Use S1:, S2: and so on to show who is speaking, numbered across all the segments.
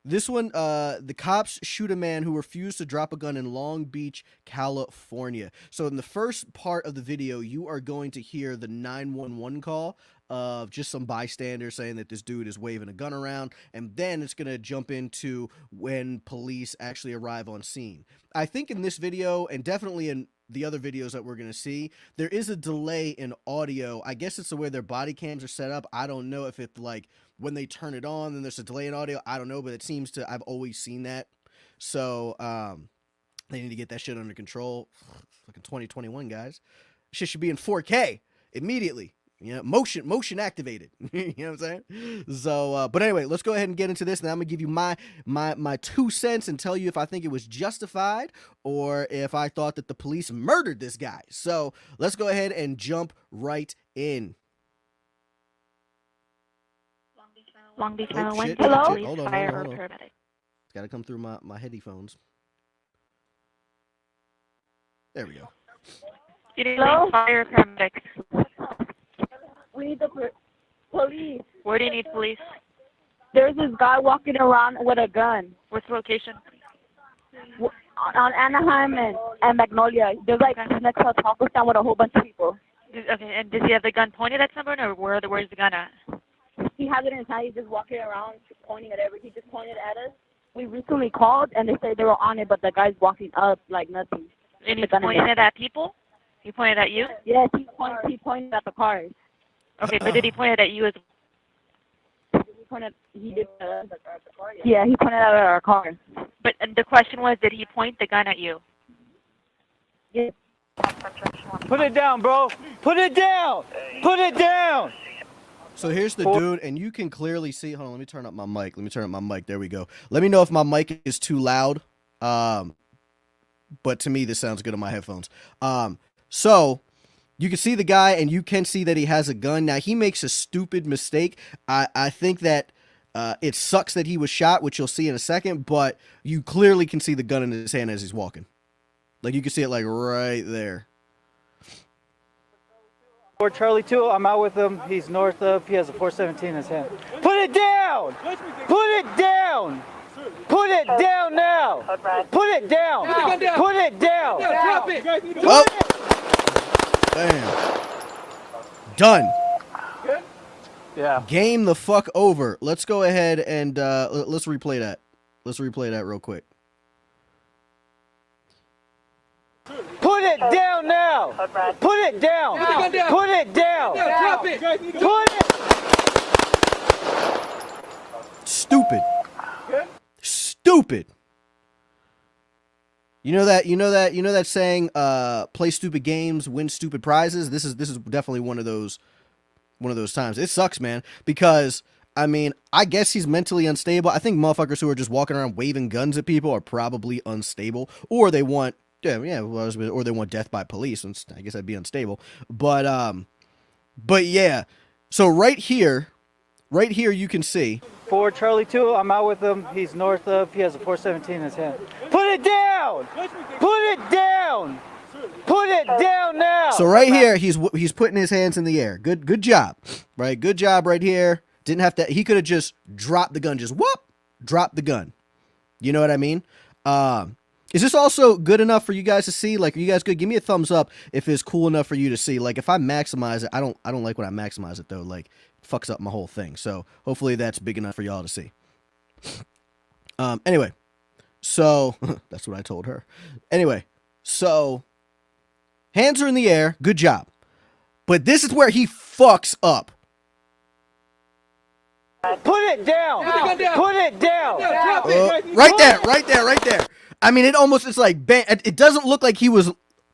S1: This one, the cops shoot a man who refused to drop a gun in Long Beach, California. So in the first part of the video, you are going to hear the 911 call of just some bystanders saying that this dude is waving a gun around, and then it's going to jump into when police actually arrive on scene. I think in this video, and definitely in the other videos that we're going to see, there is a delay in audio. I guess it's the way their body cams are set up. I don't know if it's like when they turn it on, then there's a delay in audio. I don't know, but it seems to, I've always seen that. So they need to get that shit under control. Fucking 2021, guys. Shit should be in 4K immediately. You know, motion activated. You know what I'm saying? So, but anyway, let's go ahead and get into this, and I'm gonna give you my 2 cents and tell you if I think it was justified or if I thought that the police murdered this guy. So let's go ahead and jump right in.
S2: Long Beach,
S1: Oh, shit.
S2: Hello?
S1: Shit. Hold on. It's got to come through my headphones. There we go.
S2: Hello? Fire paramedics.
S3: We need the police.
S2: Where do you need police?
S3: There's this guy walking around with a gun
S2: What's the location?
S3: on Anaheim and Magnolia. There's like next to a taco stand with a whole bunch of people.
S2: Okay, and does he have the gun pointed at someone, or where's the gun at?
S3: He has it in his hand. He's just walking around pointing at everything. He just pointed at us. We recently called and they said they were on it, but the guy's walking up like nothing.
S2: And he's pointing it at people? He pointed at you?
S3: Yes, he pointed at the cars.
S2: Okay, but did he point it at you as
S3: He pointed. He did. Yeah, he pointed at our car.
S2: But the question was, did he point the gun at you?
S3: Yeah.
S4: Put it down, bro. Put it down. Put it down.
S1: So here's the dude, and you can clearly see. Hold on, let me turn up my mic. There we go. Let me know if my mic is too loud. But to me, this sounds good on my headphones. So you can see the guy, and you can see that he has a gun. Now, he makes a stupid mistake. I think that it sucks that he was shot, which you'll see in a second, but you clearly can see the gun in his hand as he's walking. Like, you can see it, like, right there.
S4: For Charlie 2, I'm out with him. He's north of. He has a 417 in his hand. Put it down! Put it down! Put it down now! Put it down! Put it down!
S1: Oh! Bam. Done.
S4: Yeah.
S1: Game the fuck over. Let's go ahead and let's replay that. Let's replay that real quick.
S4: Put it down now! Put it down! Put it down! Put it!
S1: Stupid. Stupid. You know that saying, play stupid games, win stupid prizes? This is definitely one of those times. It sucks, man, because I mean, I guess he's mentally unstable. I think motherfuckers who are just walking around waving guns at people are probably unstable, or they want or they want death by police, and I guess that'd be unstable. But yeah. So right here you can see.
S4: For Charlie 2, I'm out with him. He's north of. He has a 417 in his hand. Put it down! Put it down! Put it down now!
S1: So right here, he's putting his hands in the air. Good job, right? Good job right here. Didn't have to. He could have just dropped the gun. Just whoop, drop the gun. You know what I mean? Is this also good enough for you guys to see? Like, are you guys good? Give me a thumbs up if it's cool enough for you to see. Like, if I maximize it, I don't like when I maximize it though. Like, it fucks up my whole thing. So hopefully that's big enough for y'all to see. Anyway, so that's what I told her. Anyway, so hands are in the air. Good job. But this is where he fucks up.
S4: Put it down! Put it down!
S1: Right there. I mean, it's like, bang. It doesn't look like he was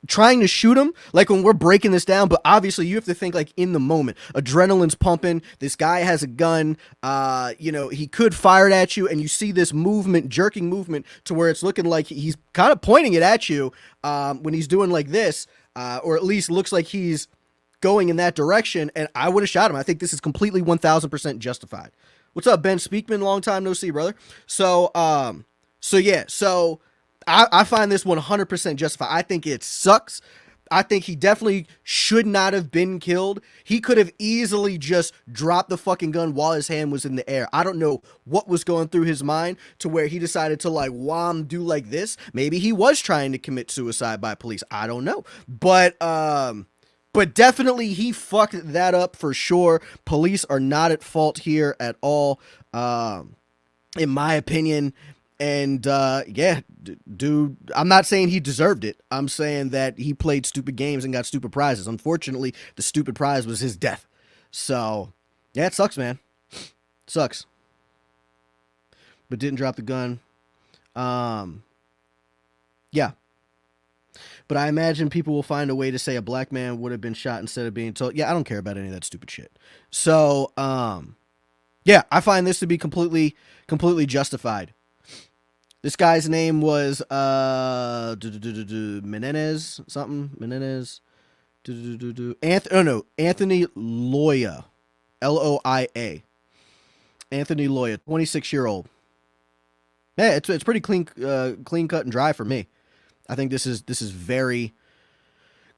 S1: trying to shoot him, like when we're breaking this down, but obviously you have to think like in the moment. Adrenaline's pumping. This guy has a gun. He could fire it at you, and you see this movement, jerking movement, to where it's looking like he's kind of pointing it at you when he's doing like this, or at least looks like he's going in that direction, and I would have shot him. I think this is completely 1000% justified. What's up, Ben Speakman? Long time no see, brother. So I find this 100% justified. I think it sucks. I think he definitely should not have been killed. He could have easily just dropped the fucking gun while his hand was in the air. I don't know what was going through his mind to where he decided to like do like this. Maybe he was trying to commit suicide by police. I don't know. But definitely he fucked that up for sure. Police are not at fault here at all, in my opinion. And yeah, dude, I'm not saying he deserved it. I'm saying that he played stupid games and got stupid prizes. Unfortunately, the stupid prize was his death. So yeah, it sucks, man. Sucks. But didn't drop the gun. Yeah. But I imagine people will find a way to say a black man would have been shot instead of being told. Yeah, I don't care about any of that stupid shit. So yeah, I find this to be completely justified. This guy's name was Menendez something. Menendez. Anthony Loia. Loia. Anthony Loia, 26-year-old. Yeah, it's pretty clean cut and dry for me. I think this is very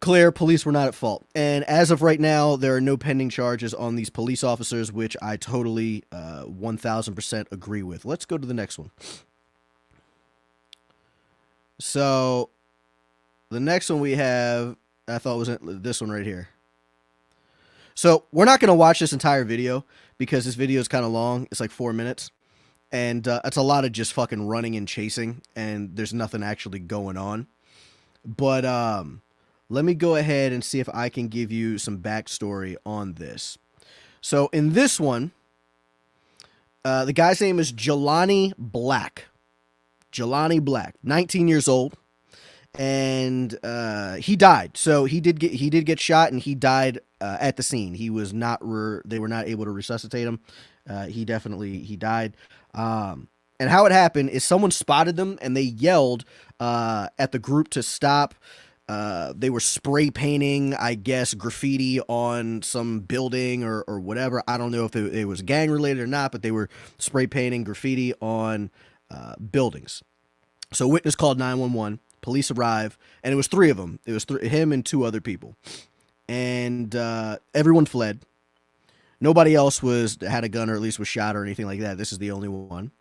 S1: clear. Police were not at fault. And as of right now, there are no pending charges on these police officers, which I totally 1000% agree with. Let's go to the next one. So the next one we have, I thought was this one right here. So we're not going to watch this entire video because this video is kind of long. It's like 4 minutes. And it's a lot of just fucking running and chasing. And there's nothing actually going on. But let me go ahead and see if I can give you some backstory on this. So in this one, the guy's name is Jehlani Black. Jehlani Black, 19 years old, and he died. So he did get shot, and he died at the scene. He was not they were not able to resuscitate him. He died. And how it happened is someone spotted them, and they yelled at the group to stop. They were spray painting, I guess, graffiti on some building or whatever. I don't know if it was gang related or not, but they were spray painting graffiti on buildings. So witness called 911. Police arrive, and it was 3 of them. It was him and 2 other people, and everyone fled. Nobody else had a gun or at least was shot or anything like that. This is the only one.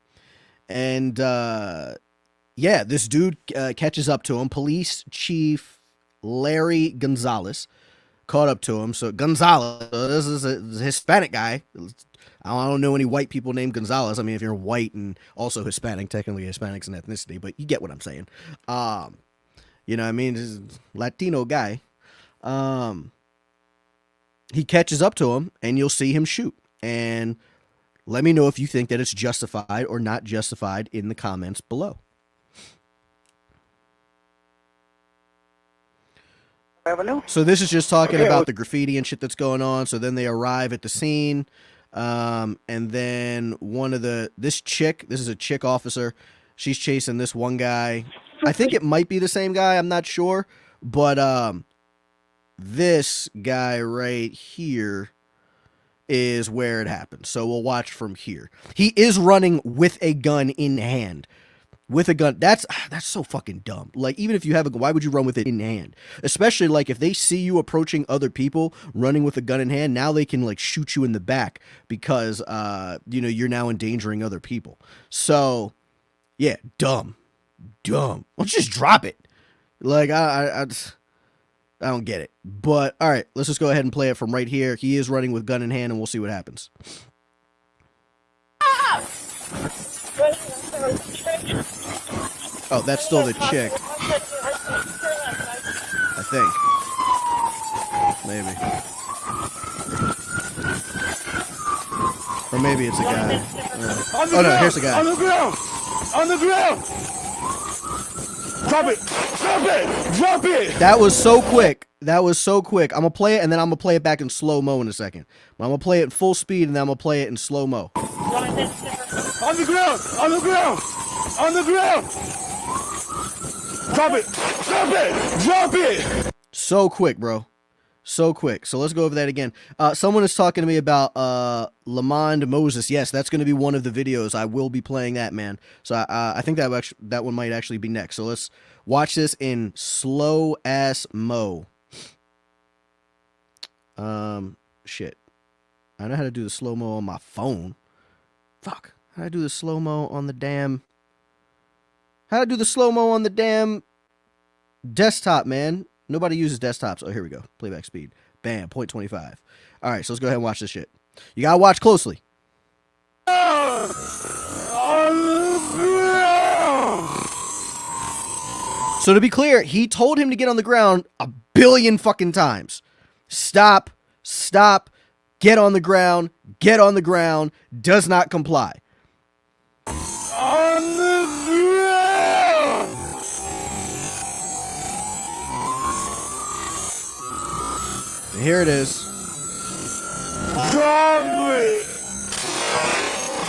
S1: And yeah, this dude catches up to him. Police Chief Larry Gonzalez caught up to him. So Gonzalez, this is a Hispanic guy. I don't know any white people named Gonzalez. I mean, if you're white and also Hispanic, technically Hispanic's an ethnicity, but you get what I'm saying. You know what I mean? This is a Latino guy. He catches up to him, and you'll see him shoot. And let me know if you think that it's justified or not justified in the comments below. So this is just talking about the graffiti and shit that's going on. So then they arrive at the scene. And then this is a chick officer. She's chasing this one guy. I think it might be the same guy. I'm not sure. But, this guy right here is where it happened. So we'll watch from here. He is running with a gun in hand. With a gun. That's so fucking dumb. Like, even if you have a gun, why would you run with it in hand? Especially, like, if they see you approaching other people running with a gun in hand, now they can, like, shoot you in the back because, you know, you're now endangering other people. So, yeah, dumb. Why don't you just drop it? Like, I don't get it. But, all right, let's just go ahead and play it from right here. He is running with gun in hand, and we'll see what happens. Oh, that's still the chick. I think. Maybe. Or maybe it's a guy. Oh, no, here's the guy.
S5: On the ground! On the ground! Drop it! Drop it! Drop it!
S1: That was so quick. I'm going to play it, and then I'm going to play it back in slow-mo in a second. I'm going to play it in full speed, and then I'm going to play it in slow-mo.
S5: On the ground! On the ground! On the ground! Drop it! Drop it! Drop it!
S1: So quick, bro. So quick. So let's go over that again. Someone is talking to me about Lymond Moses. Yes, that's going to be one of the videos. I will be playing that, man. So I think that one might actually be next. So let's watch this in slow-ass mo. Shit. I know how to do the slow-mo on my phone. Fuck. How do I do the slow-mo on the damn... How do I do the slow-mo on the damn desktop, man? Nobody uses desktops. Oh, here we go. Playback speed. Bam. 0.25. All right, so let's go ahead and watch this shit. You gotta watch closely. So to be clear, he told him to get on the ground a billion fucking times. Stop, stop, get on the ground, does not comply.
S5: On the ground!
S1: And here it is.
S5: Stop it!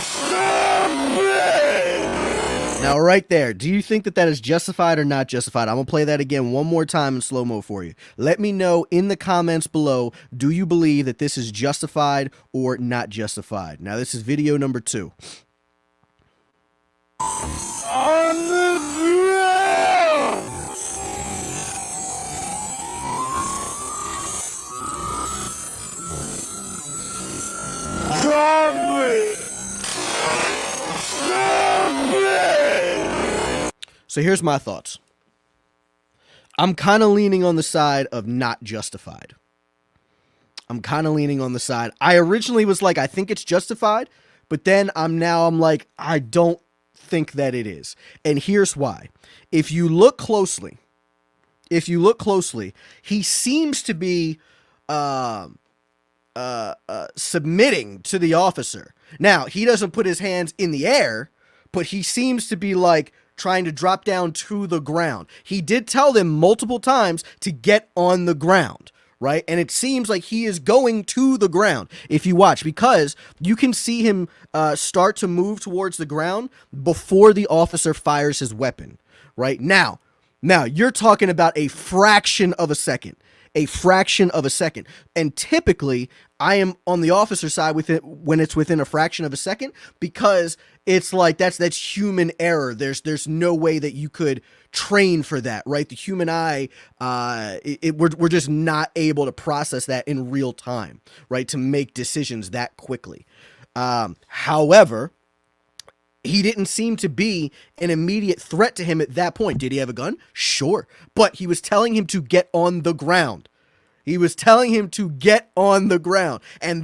S5: Stop it!
S1: Now, right there, do you think that that is justified or not justified? I'm going to play that again one more time in slow-mo for you. Let me know in the comments below, do you believe that this is justified or not justified? Now, this is video number 2.
S5: On the ground! Stop it! Stop it!
S1: So here's my thoughts. I'm kind of leaning on the side of not justified. I originally was like, I think it's justified, but then I'm like, I don't think that it is. And here's why. If you look closely, he seems to be submitting to the officer. Now, he doesn't put his hands in the air, but he seems to be like trying to drop down to the ground. He did tell them multiple times to get on the ground, right? And it seems like he is going to the ground if you watch, because you can see him start to move towards the ground before the officer fires his weapon, right? Now you're talking about a fraction of a second. And typically I am on the officer side with it when it's within a fraction of a second, because it's like that's human error. There's no way that you could train for that, right? The human eye, we're just not able to process that in real time, right? To make decisions that quickly. However, he didn't seem to be an immediate threat to him at that point. Did he have a gun? Sure. But he was telling him to get on the ground. And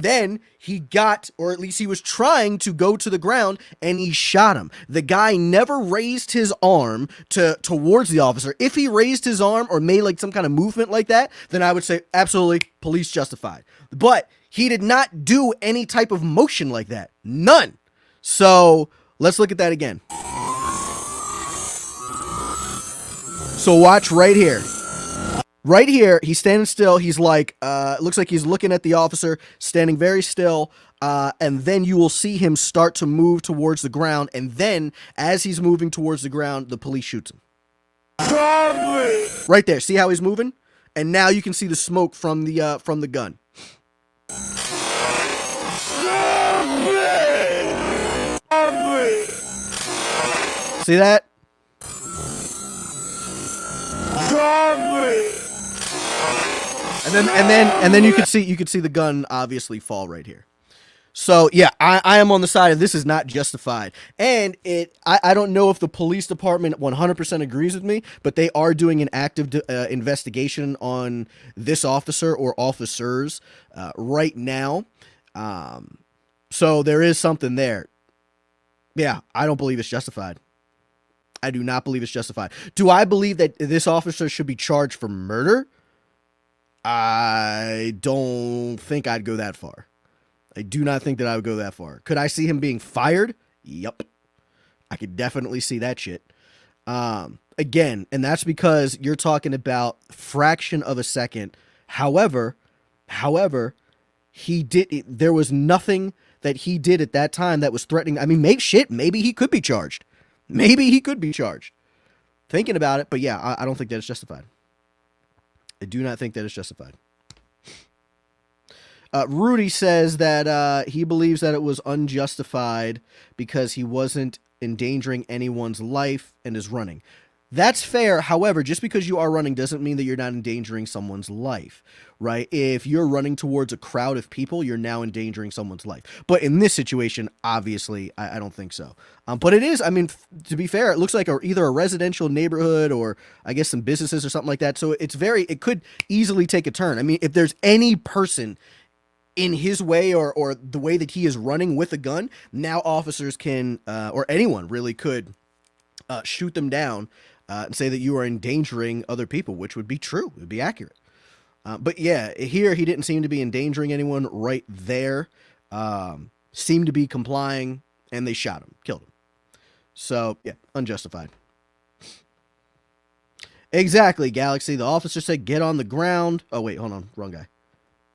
S1: then he got, or at least he was trying to go to the ground, and he shot him. The guy never raised his arm towards the officer. If he raised his arm or made like some kind of movement like that, then I would say absolutely police justified. But he did not do any type of motion like that. None. So let's look at that again. So watch right here. Right here, he's standing still. He's like, looks like he's looking at the officer, standing very still. And then you will see him start to move towards the ground. And then as he's moving towards the ground, the police shoots him. Right there. See how he's moving? And now you can see the smoke from the gun. See that? And then you could see the gun obviously fall right here. So yeah, I am on the side of this is not justified. And I don't know if the police department 100% agrees with me, but they are doing an active investigation on this officer or officers right now. So there is something there. Yeah, I don't believe it's justified. I do not believe it's justified. Do I believe that this officer should be charged for murder? I don't think I'd go that far. I do not think that I would go that far. Could I see him being fired? Yep. I could definitely see that shit. Again, and that's because you're talking about fraction of a second. However, there was nothing that he did at that time that was threatening. I mean, maybe he could be charged. Thinking about it, but yeah, I don't think that it's justified. I do not think that it's justified. Rudy says that he believes that it was unjustified because he wasn't endangering anyone's life and is running. That's fair. However, just because you are running doesn't mean that you're not endangering someone's life, right? If you're running towards a crowd of people, you're now endangering someone's life. But in this situation, obviously, I don't think so. But it is, I mean, to be fair, it looks like either a residential neighborhood or I guess some businesses or something like that. So it could easily take a turn. I mean, if there's any person in his way or the way that he is running with a gun, now officers can, or anyone really could shoot them down and say that you are endangering other people, which would be true. It would be accurate. But yeah, here he didn't seem to be endangering anyone right there. Seemed to be complying, and they shot him, killed him. So yeah, unjustified. Exactly, Galaxy. The officer said, get on the ground. Oh, wait, hold on. Wrong guy.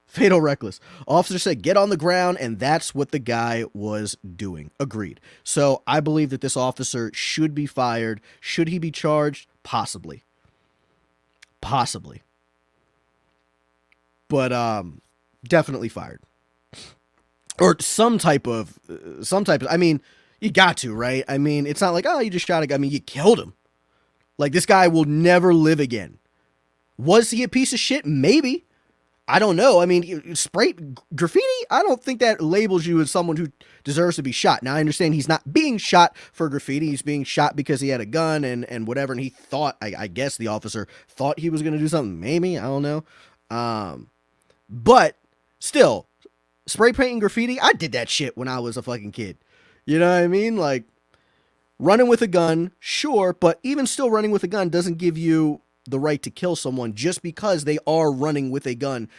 S1: Fatal Reckless. Officer said, get on the ground, and that's what the guy was doing. Agreed. So I believe that this officer should be fired. Should he be charged? Possibly. Possibly. But definitely fired. Or some type of, I mean, you got to, right? I mean, it's not like, oh, you just shot a guy. I mean, you killed him. Like, this guy will never live again. Was he a piece of shit? Maybe. I don't know. I mean, spray graffiti, I don't think that labels you as someone who deserves to be shot. Now, I understand he's not being shot for graffiti. He's being shot because he had a gun and whatever. And he thought, I guess the officer thought he was going to do something. Maybe. I don't know. But still, spray painting graffiti, I did that shit when I was a fucking kid. You know what I mean? Like, running with a gun, sure. But even still running with a gun doesn't give you the right to kill someone just because they are running with a gun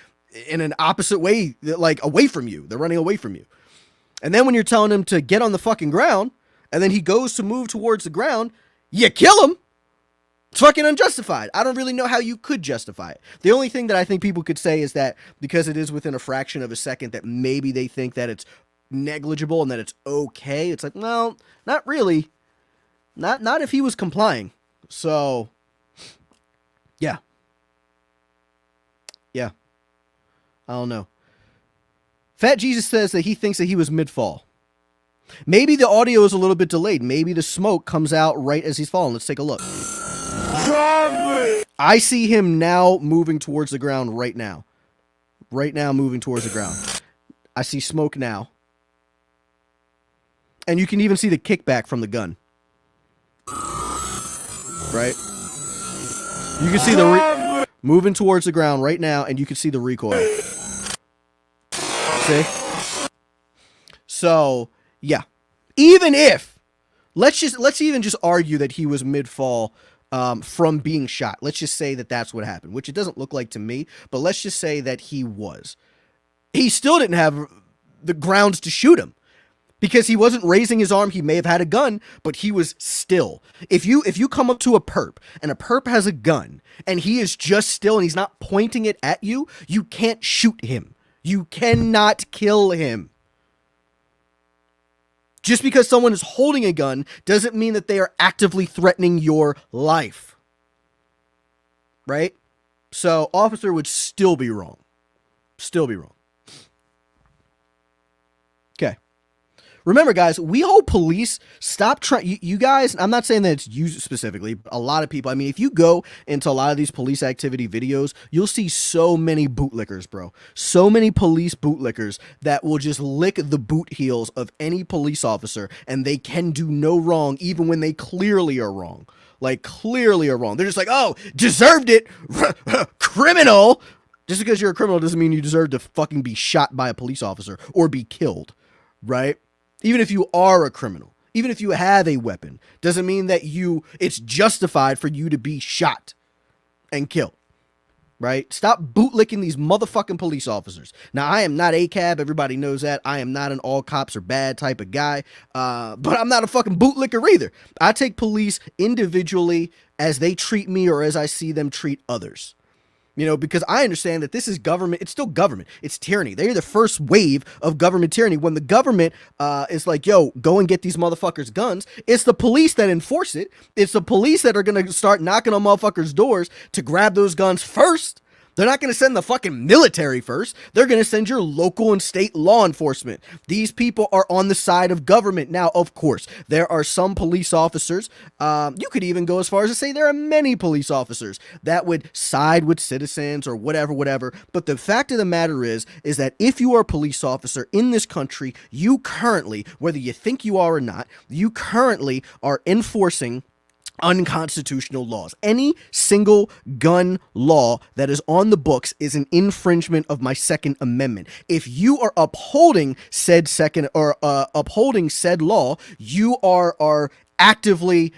S1: in an opposite way, like away from you. They're running away from you. And then when you're telling him to get on the fucking ground and then he goes to move towards the ground, you kill him. It's fucking unjustified. I don't really know how you could justify it. The only thing that I think people could say is that because it is within a fraction of a second that maybe they think that it's negligible and that it's okay. It's like, well, not really. Not if he was complying. So yeah. Yeah. I don't know. Fat Jesus says that he thinks that he was mid-fall. Maybe the audio is a little bit delayed. Maybe the smoke comes out right as he's falling. Let's take a look. I see him now moving towards the ground right now. Right now moving towards the ground. I see smoke now. And you can even see the kickback from the gun. Right? You can see the moving towards the ground right now, and you can see the recoil. See? So, yeah. Even if, let's even just argue that he was mid-fall from being shot. Let's just say that that's what happened, which it doesn't look like to me, but let's just say that he was. He still didn't have the grounds to shoot him. Because he wasn't raising his arm, he may have had a gun, but he was still. If you come up to a perp, and a perp has a gun, and he is just still, and he's not pointing it at you, you can't shoot him. You cannot kill him. Just because someone is holding a gun doesn't mean that they are actively threatening your life. Right? So, officer would still be wrong. Still be wrong. Okay. Remember, guys, we hope police stop trying. You guys, I'm not saying that it's you specifically, but a lot of people. I mean, if you go into a lot of these police activity videos, you'll see so many bootlickers, bro. So many police bootlickers that will just lick the boot heels of any police officer, and they can do no wrong, even when they clearly are wrong. Like, clearly are wrong. They're just like, oh, deserved it, criminal. Just because you're a criminal doesn't mean you deserve to fucking be shot by a police officer or be killed, right? Even if you are a criminal, even if you have a weapon, doesn't mean that it's justified for you to be shot and killed, right? Stop bootlicking these motherfucking police officers. Now, I am not ACAB. Everybody knows that. I am not an all cops are bad type of guy, but I'm not a fucking bootlicker either. I take police individually as they treat me or as I see them treat others. You know, because I understand that this is government. It's still government. It's tyranny. They're the first wave of government tyranny. When the government is like, yo, go and get these motherfuckers guns, it's the police that enforce it. It's the police that are going to start knocking on motherfuckers' doors to grab those guns first. They're not going to send the fucking military first. They're going to send your local and state law enforcement. These people are on the side of government. Now, of course, there are some police officers. You could even go as far as to say there are many police officers that would side with citizens or whatever. But the fact of the matter is that if you are a police officer in this country, you currently, whether you think you are or not, you currently are enforcing unconstitutional laws. Any single gun law that is on the books is an infringement of my Second Amendment. If you are upholding said upholding said law, you are actively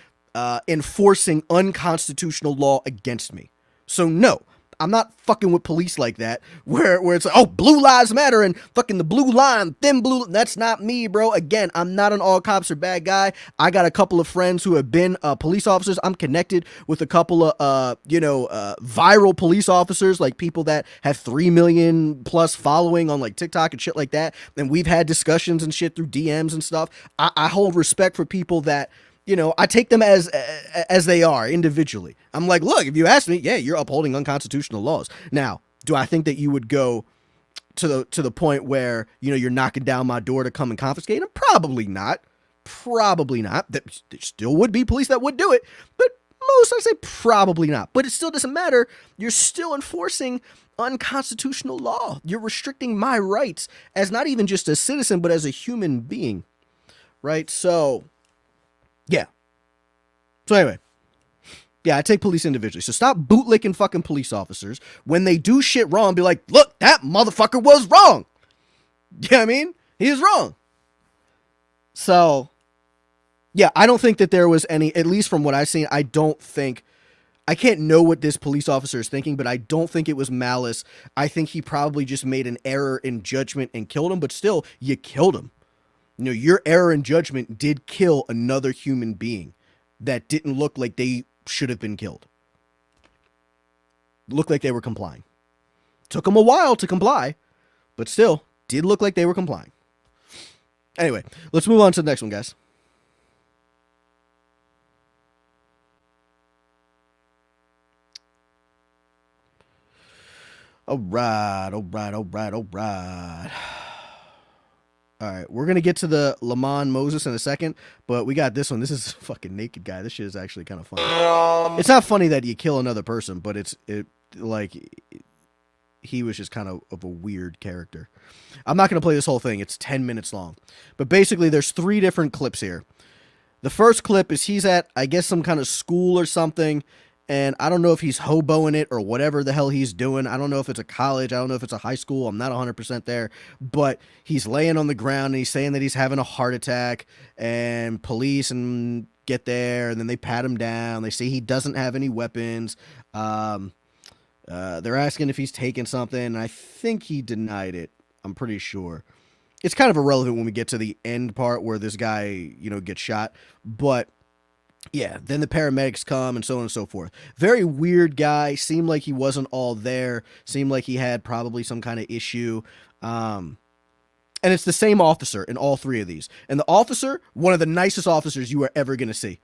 S1: enforcing unconstitutional law against me. So no, I'm not fucking with police like that, where it's like, oh, blue lives matter and fucking the blue line, thin blue. That's not me, bro. Again, I'm not an all cops are bad guy. I got a couple of friends who have been police officers. I'm connected with a couple of, viral police officers, like people that have 3 million plus following on like TikTok and shit like that. And we've had discussions and shit through DMs and stuff. I hold respect for people that, I take them as they are individually. I'm like, look, if you ask me, yeah, you're upholding unconstitutional laws. Now, do I think that you would go to the point where, you're knocking down my door to come and confiscate them? Probably not. There still would be police that would do it, but most, I say probably not. But it still doesn't matter. You're still enforcing unconstitutional law. You're restricting my rights as not even just a citizen, but as a human being, right? So yeah. So anyway, yeah, I take police individually. So stop bootlicking fucking police officers when they do shit wrong. Be like, look, that motherfucker was wrong. You know what I mean? He is wrong. So yeah, I don't think that there was any, at least from what I've seen, I can't know what this police officer is thinking, but I don't think it was malice. I think he probably just made an error in judgment and killed him, but still, you killed him. Your error in judgment did kill another human being that didn't look like they should have been killed. Looked like they were complying. Took them a while to comply, but still did look like they were complying. Anyway, let's move on to the next one, guys. All right. All right, we're going to get to the Lymond Moses in a second, but we got this one. This is a fucking naked guy. This shit is actually kind of funny. It's not funny that you kill another person, but he was just kind of a weird character. I'm not going to play this whole thing. It's 10 minutes long. But basically, there's 3 different clips here. The first clip is he's at, I guess, some kind of school or something, and I don't know if he's hoboing it or whatever the hell he's doing. I don't know if it's a college. I don't know if it's a high school. I'm not 100% there. But he's laying on the ground, and he's saying that he's having a heart attack, and police and get there, and then they pat him down. They say he doesn't have any weapons. They're asking if he's taken something, and I think he denied it. I'm pretty sure. It's kind of irrelevant when we get to the end part where this guy, gets shot. But yeah, then the paramedics come and so on and so forth. Very weird guy. Seemed like he wasn't all there. Seemed like he had probably some kind of issue. And it's the same officer in all 3 of these. And the officer, one of the nicest officers you are ever going to see.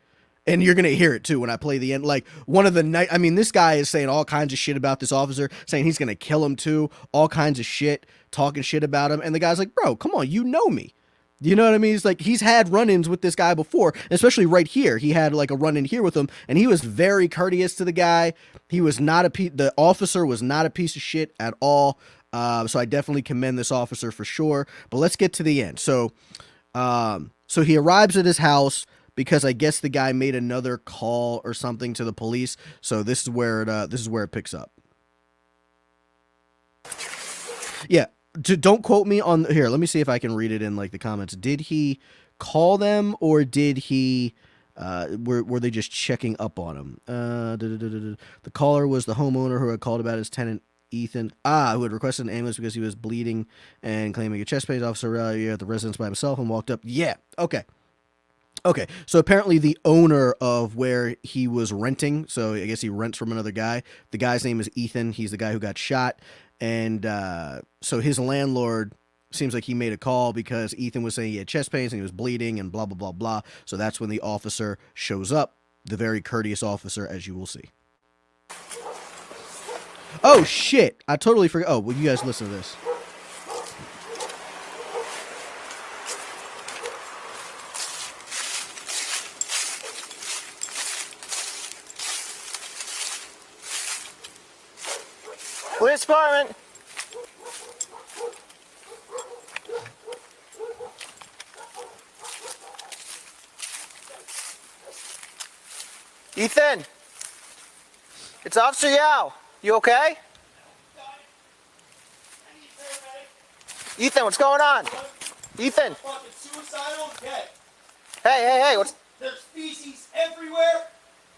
S1: And you're going to hear it too when I play the end. Like one of the this guy is saying all kinds of shit about this officer, saying he's going to kill him too. All kinds of shit, talking shit about him. And the guy's like, bro, come on, you know me. You know what I mean? It's like he's had run-ins with this guy before, especially right here. He had like a run-in here with him, and he was very courteous to the guy. He was not the officer was not a piece of shit at all. So I definitely commend this officer for sure. But let's get to the end. So he arrives at his house because I guess the guy made another call or something to the police. So this is where it picks up. Yeah. Don't quote me on here. Let me see if I can read it in like the comments. Did he call them or did he were they just checking up on him? The caller was the homeowner who had called about his tenant Ethan, who had requested an ambulance because he was bleeding and claiming a chest pain. Officer at the residence by himself and walked up. Yeah, okay. So apparently the owner of where he was renting, so I guess he rents from another guy. The guy's name is Ethan. He's the guy who got shot. And so his landlord seems like he made a call because Ethan was saying he had chest pains and he was bleeding and blah, blah, blah, blah. So that's when the officer shows up, the very courteous officer, as you will see. Oh shit! I totally forgot. Oh, well, you guys listen to this.
S6: Police department. Ethan, it's Officer Yao. You okay? Ethan, what's going on? Ethan.
S7: Fucking suicidal dead.
S6: Hey, what's...
S7: There's feces everywhere.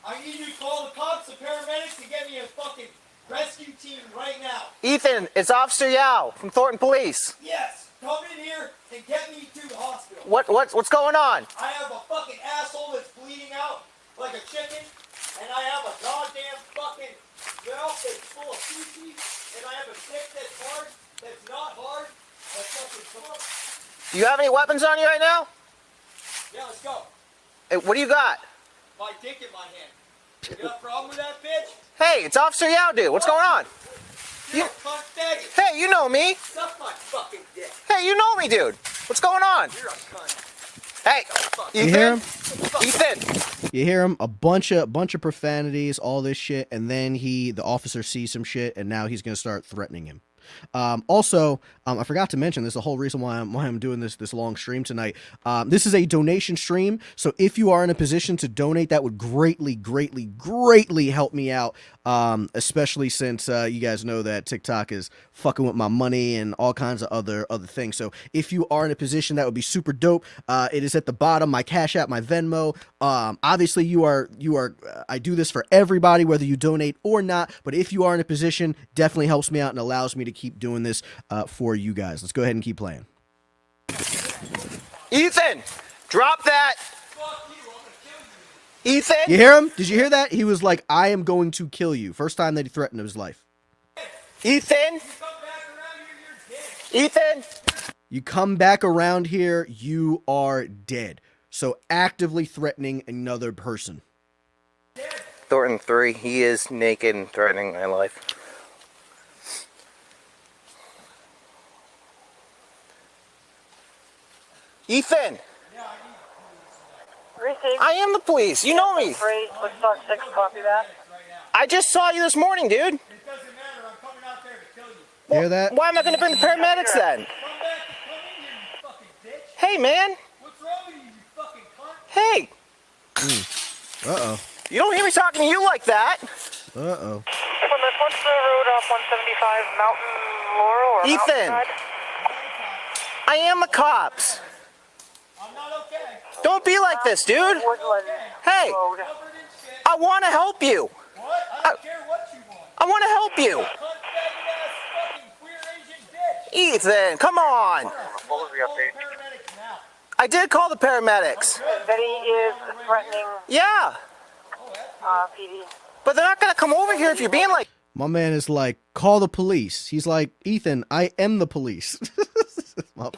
S7: I need you to call the cops and paramedics to get me a fucking rescue team right now.
S6: Ethan, it's Officer Yao from Thornton Police.
S7: Yes, come in here and get me to the hospital.
S6: What's going on?
S7: I have a fucking asshole that's bleeding out like a chicken, and I have a goddamn fucking mouth that's full of feces, and I have a dick that's hard, that's not hard, that's fucking soft.
S6: Do you have any weapons on you right now?
S7: Yeah, let's go.
S6: Hey, what do you got?
S7: My dick in my hand. You got a problem with that, bitch?
S6: Hey, it's Officer Yao, dude. What's going on?
S7: You're a cunt faggot.
S6: Hey, you know me.
S7: Suck my fucking dick.
S6: Hey, you know me, dude. What's going on?
S7: You're a cunt.
S6: Hey,
S1: You hear him?
S6: Ethan.
S1: You hear him? A bunch of profanities, all this shit, and then the officer sees some shit, and now he's gonna start threatening him. Also, I forgot to mention, this is the whole reason why I'm doing this long stream tonight. This is a donation stream, so if you are in a position to donate, that would greatly help me out. Especially since you guys know that TikTok is fucking with my money and all kinds of other things. So if you are in a position, that would be super dope. It is at the bottom, my Cash App, my Venmo. Obviously you are I do this for everybody, whether you donate or not, but if you are in a position, definitely helps me out and allows me to keep doing this for you guys. Let's go ahead and keep playing.
S6: Ethan, drop that.
S7: Fuck you, I'm gonna kill you.
S6: Ethan.
S1: You hear him? Did you hear that? He was like, I am going to kill you. First time that he threatened his life.
S6: Ethan.
S7: Come back around here, you're dead.
S6: Ethan.
S1: You come back around here, you are dead. So actively threatening another person.
S6: Thornton 3, he is naked and threatening my life. Ethan! I am the police, you know me! I just saw you this morning, dude!
S7: It doesn't matter, I'm coming out there to kill you.
S1: Hear that?
S6: Why am I gonna bring the paramedics then?
S7: Come back and come in here, you fucking bitch.
S6: Hey man!
S7: What's wrong with you, you fucking cunt?
S6: Hey!
S1: Uh-oh.
S6: You don't hear me talking to you like that!
S1: Uh-oh.
S8: What's the road off 175 Mountain Laurel or
S6: Ethan!
S8: Mountainside?
S6: I am the cops!
S7: I'm not okay.
S6: Don't be like this, dude!
S8: Woodland
S6: Hey!
S8: Road.
S7: Covered in shit.
S6: I wanna help you!
S7: What? I don't care what you want.
S6: I wanna help you!
S7: Cunt faggot ass fucking queer Asian bitch.
S6: Ethan, come on!
S8: What was the
S7: Call the
S8: update?
S7: paramedics now.
S6: I did call the paramedics.
S8: That he is threatening
S6: Yeah,
S8: PD.
S6: but they're not gonna come over here if you're being like
S1: My man is like, call the police. He's like, Ethan, I am the police.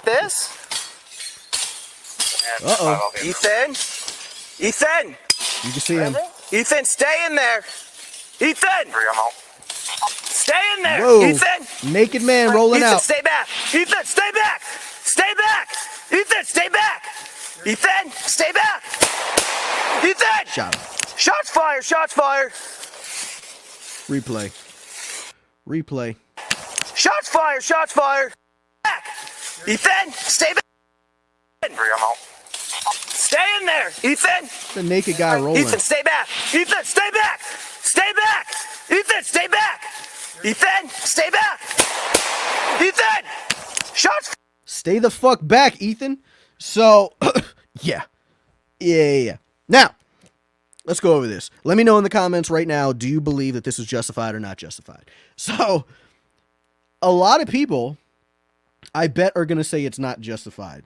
S6: this.
S1: Uh-oh.
S6: Ethan! Ethan!
S1: You can see him.
S6: Ethan, stay in there! Ethan! Stay in there!
S1: Whoa.
S6: Ethan!
S1: Naked man rolling
S6: Ethan,
S1: out.
S6: stay back! Ethan, stay back! Stay back! Ethan, stay back! Ethan, stay back! Ethan!
S1: Shot him.
S6: Shots fired! Shots fired!
S1: Replay. Replay.
S6: Shots fired! Shots fired! Back! Ethan, stay back! Stay in there! Ethan!
S1: The naked guy rolling.
S6: Ethan, stay back! Ethan, stay back! Stay back! Ethan, stay back! Ethan, stay back! Ethan! Shots!
S1: Stay the fuck back, Ethan. So, yeah. Yeah. Now, let's go over this. Let me know in the comments right now, do you believe that this is justified or not justified? So, a lot of people, I bet, are going to say it's not justified.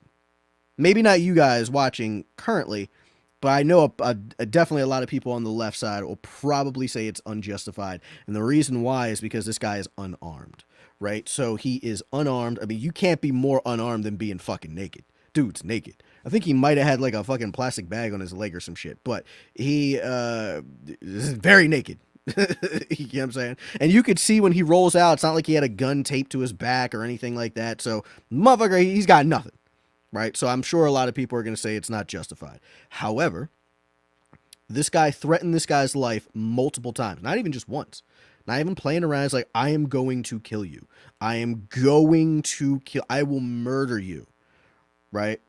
S1: Maybe not you guys watching currently, but I know definitely a lot of people on the left side will probably say it's unjustified. And the reason why is because this guy is unarmed, right? So he is unarmed. I mean, you can't be more unarmed than being fucking naked. Dude's naked. I think he might have had like a fucking plastic bag on his leg or some shit, but he is very naked. You know what I'm saying? And you could see when he rolls out, it's not like he had a gun taped to his back or anything like that. So, motherfucker, he's got nothing, right? So I'm sure a lot of people are going to say it's not justified. However, this guy threatened this guy's life multiple times, not even just once. Not even playing around. It's like, I am going to kill you. I am going to kill. I will murder you, right?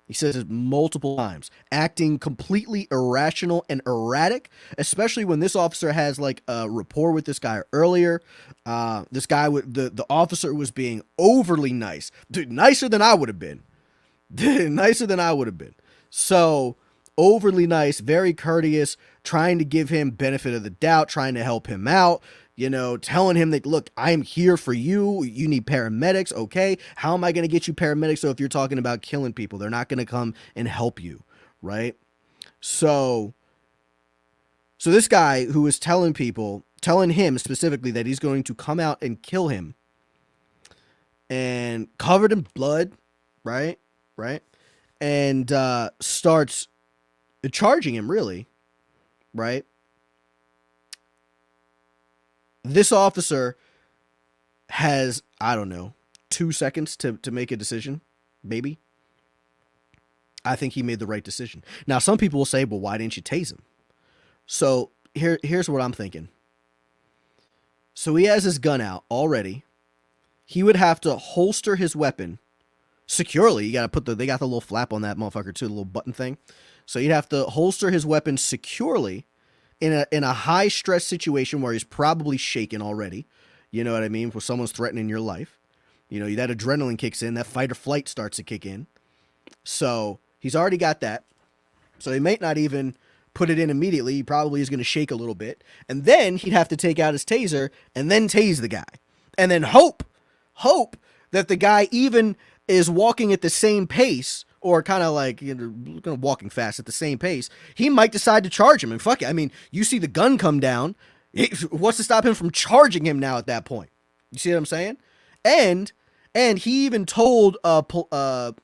S1: He says it multiple times, acting completely irrational and erratic, especially when this officer has like a rapport with this guy earlier. This guy, the officer was being overly nice, dude, nicer than I would have been, nicer than I would have been. So overly nice, very courteous, trying to give him benefit of the doubt, trying to help him out. You know, telling him that, look, I'm here for you. You need paramedics. Okay. How am I going to get you paramedics? So if you're talking about killing people, they're not going to come and help you. Right. So this guy who is telling him specifically that he's going to come out and kill him, and covered in blood. Right. And, starts charging him, really. Right. This officer has, I don't know, 2 seconds to make a decision, maybe. I think he made the right decision. Now, some people will say, well, why didn't you tase him? So here's what I'm thinking. So he has his gun out already. He would have to holster his weapon securely. You got to they got the little flap on that motherfucker too, the little button thing. So you'd have to holster his weapon securely in a high stress situation where he's probably shaken already. You know what I mean? Where someone's threatening your life. You know, that adrenaline kicks in, that fight or flight starts to kick in. So he's already got that. So he might not even put it in immediately. He probably is going to shake a little bit. And then he'd have to take out his taser and then tase the guy. And then hope that the guy even is walking at the same pace, or kind of like, you know, walking fast at the same pace. He might decide to charge him. And fuck it. I mean, you see the gun come down. What's to stop him from charging him now at that point? You see what I'm saying? And he even told, I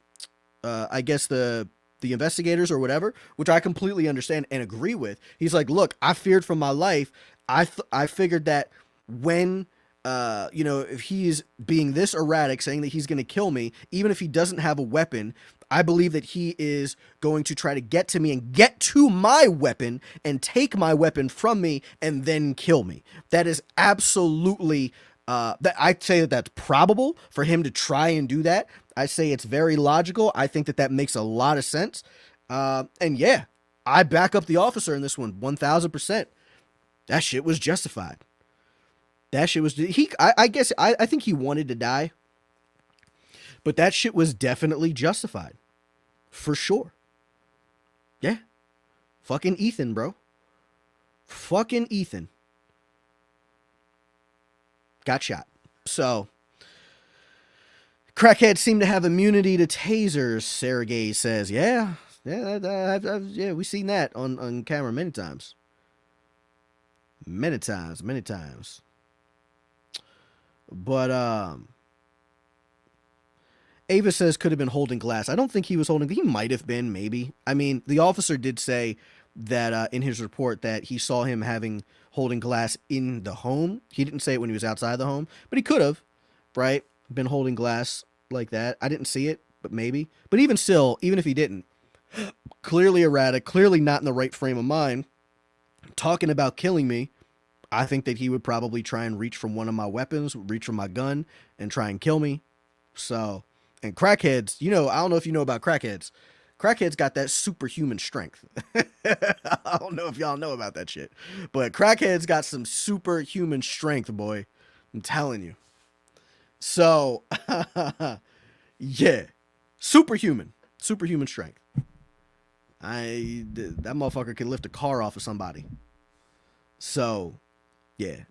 S1: guess the investigators or whatever, which I completely understand and agree with. He's like, look, I feared for my life. I figured that when, you know, if he's being this erratic, saying that he's going to kill me, even if he doesn't have a weapon, I believe that he is going to try to get to me and get to my weapon and take my weapon from me and then kill me. That is absolutely, that I'd say that that's probable for him to try and do that. I say it's very logical. I think that makes a lot of sense. And yeah, I back up the officer in this one 1000%. That shit was justified. That shit was, I guess, I think he wanted to die, but that shit was definitely justified. For sure. Yeah. Fucking Ethan, bro. Fucking Ethan. Got shot. So, crackheads seem to have immunity to tasers, Sergey says. Yeah. Yeah, we've seen that on camera many times. Many times. But, Ava says could have been holding glass. I don't think he was holding. He might have been, maybe. I mean, the officer did say that in his report that he saw him holding glass in the home. He didn't say it when he was outside the home, but he could have, right? Been holding glass like that. I didn't see it, but maybe. But even still, even if he didn't, clearly erratic, clearly not in the right frame of mind, talking about killing me, I think that he would probably try and reach from one of my weapons, reach from my gun, and try and kill me. So... And crackheads, you know, I don't know if you know about crackheads. Crackheads got that superhuman strength. I don't know if y'all know about that shit. But crackheads got some superhuman strength, boy. I'm telling you. So, yeah. Superhuman strength. That motherfucker can lift a car off of somebody. So, yeah.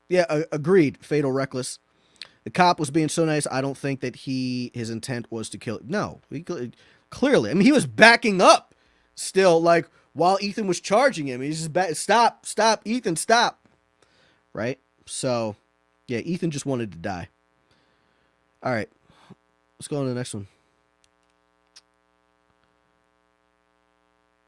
S1: Yeah, agreed. Fatal reckless. The cop was being so nice. I don't think that his intent was to kill. No, clearly. I mean, he was backing up still, like, while Ethan was charging him. He's just stop, Ethan, stop. Right? So, yeah, Ethan just wanted to die. All right. Let's go on to the next one.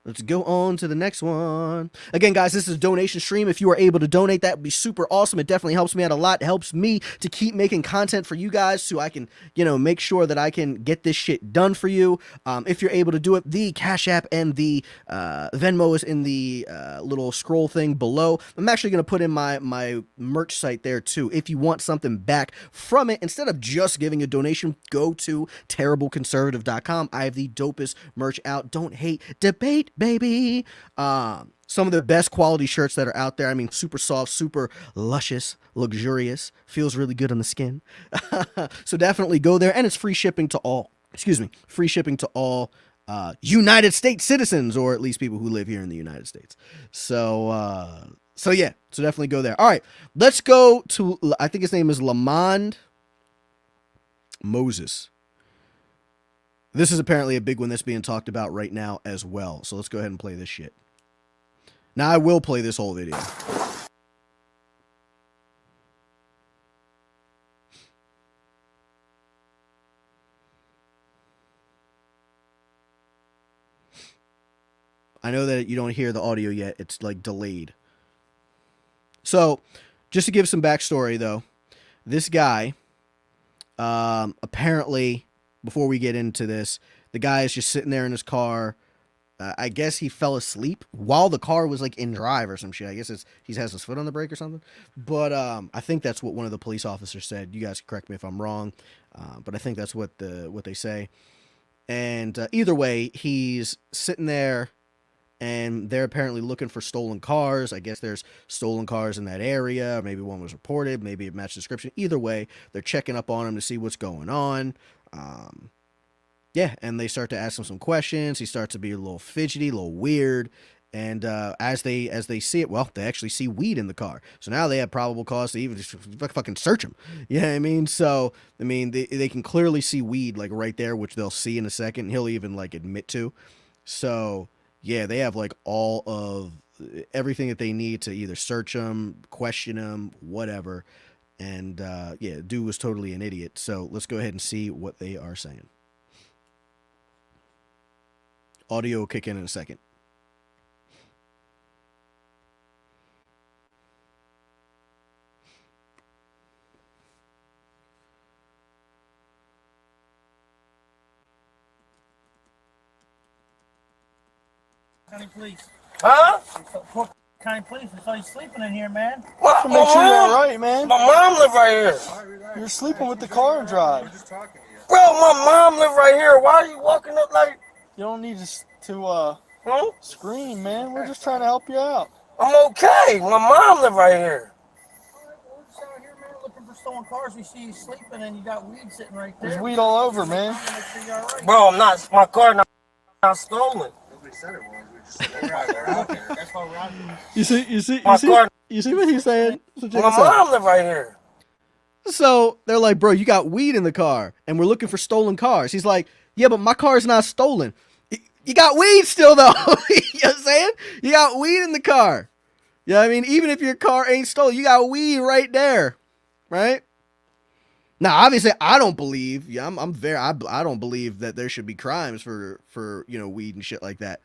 S1: Let's go on to the next one. Again, guys, this is a donation stream. If you are able to donate, that would be super awesome. It definitely helps me out a lot. It helps me to keep making content for you guys so I can, make sure that I can get this shit done for you. If you're able to do it, the Cash App and the Venmo is in the little scroll thing below. I'm actually going to put in my merch site there too. If you want something back from it, instead of just giving a donation, go to terribleconservative.com. I have the dopest merch out. Don't hate, debate, baby. Some of the best quality shirts that are out there. I mean, super soft, super luscious, luxurious, feels really good on the skin. So definitely go there, and it's free shipping to all, United States citizens, or at least people who live here in the United States. So yeah, so definitely go there. All right, let's go to, I think his name is Lymond Moses. This is apparently a big one that's being talked about right now as well. So let's go ahead and play this shit. Now I will play this whole video. I know that you don't hear the audio yet. It's like delayed. So just to give some backstory though, this guy, apparently, before we get into this, the guy is just sitting there in his car. I guess he fell asleep while the car was like in drive or some shit. I guess he has his foot on the brake or something. But I think that's what one of the police officers said. You guys can correct me if I'm wrong, but I think that's what they say. And either way, he's sitting there, and they're apparently looking for stolen cars. I guess there's stolen cars in that area. Maybe one was reported. Maybe it matched the description. Either way, they're checking up on him to see what's going on. Yeah, and they start to ask him some questions. He starts to be a little fidgety, a little weird. And as they see it, well, they actually see weed in the car. So now they have probable cause to even just fucking search him. You know what I mean? So, I mean, they can clearly see weed, like, right there, which they'll see in a second. He'll even, like, admit to. So, yeah, they have, like, all of everything that they need to either search him, question him, whatever. And, yeah, dude was totally an idiot. So let's go ahead and see what they are saying. Audio will kick in a second.
S9: County Police.
S6: Huh?
S9: County Police. I saw you sleeping in here, man.
S6: What?
S4: To make sure you're all right, man.
S6: My mom live right here.
S4: You're sleeping with the car and drive.
S6: Bro, my mom live right here. Why are you walking up like...
S4: You don't need to
S6: Huh?
S4: scream, man. We're just trying to help you out.
S6: I'm okay. My mom live right here.
S9: We're just out here, man, looking for stolen cars. We see you sleeping and you got weed sitting right there.
S4: There's weed all over, man.
S9: Make sure you're all right.
S6: Bro, I'm not... My car not stolen.
S9: Nobody said it was. We just said we're out there. That's why we're out here.
S1: You see what he's saying? So
S6: My mom live right here.
S1: So they're like, bro, you got weed in the car, and we're looking for stolen cars. He's like, yeah, but my car's not stolen. You got weed still, though. You know what I'm saying? You got weed in the car. You know what I mean? Even if your car ain't stolen, you got weed right there, right? Now, obviously, I don't believe. Yeah, I don't believe that there should be crimes for weed and shit like that.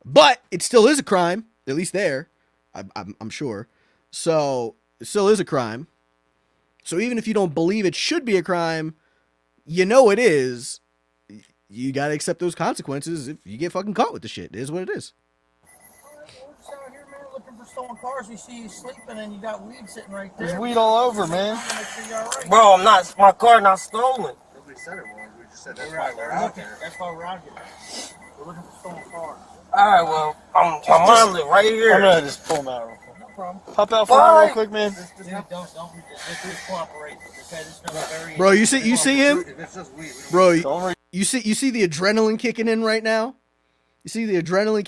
S1: But it still is a crime, at least there. I'm sure. So it still is a crime. So even if you don't believe it should be a crime, you know it is. You gotta accept those consequences if you get fucking caught with the shit. It is what it is.
S9: We're just out here, man, looking for stolen cars. We see you sleeping and you got weed sitting right there.
S4: There's weed all over, man.
S9: Make sure you're all right.
S6: Bro, I'm not... My car not stolen.
S9: Nobody said it was. We just said that's why we're out there. That's why we're out here. We're looking for stolen cars.
S6: All right, well, my mom live right here.
S4: I'm gonna just pull him out real quick.
S9: No problem.
S4: Hop out for me real quick, man.
S9: Don't just cooperate. Okay, this is very...
S1: Bro, you see him?
S9: It's just weed.
S1: Bro, you see the adrenaline kicking in right now? You see the adrenaline?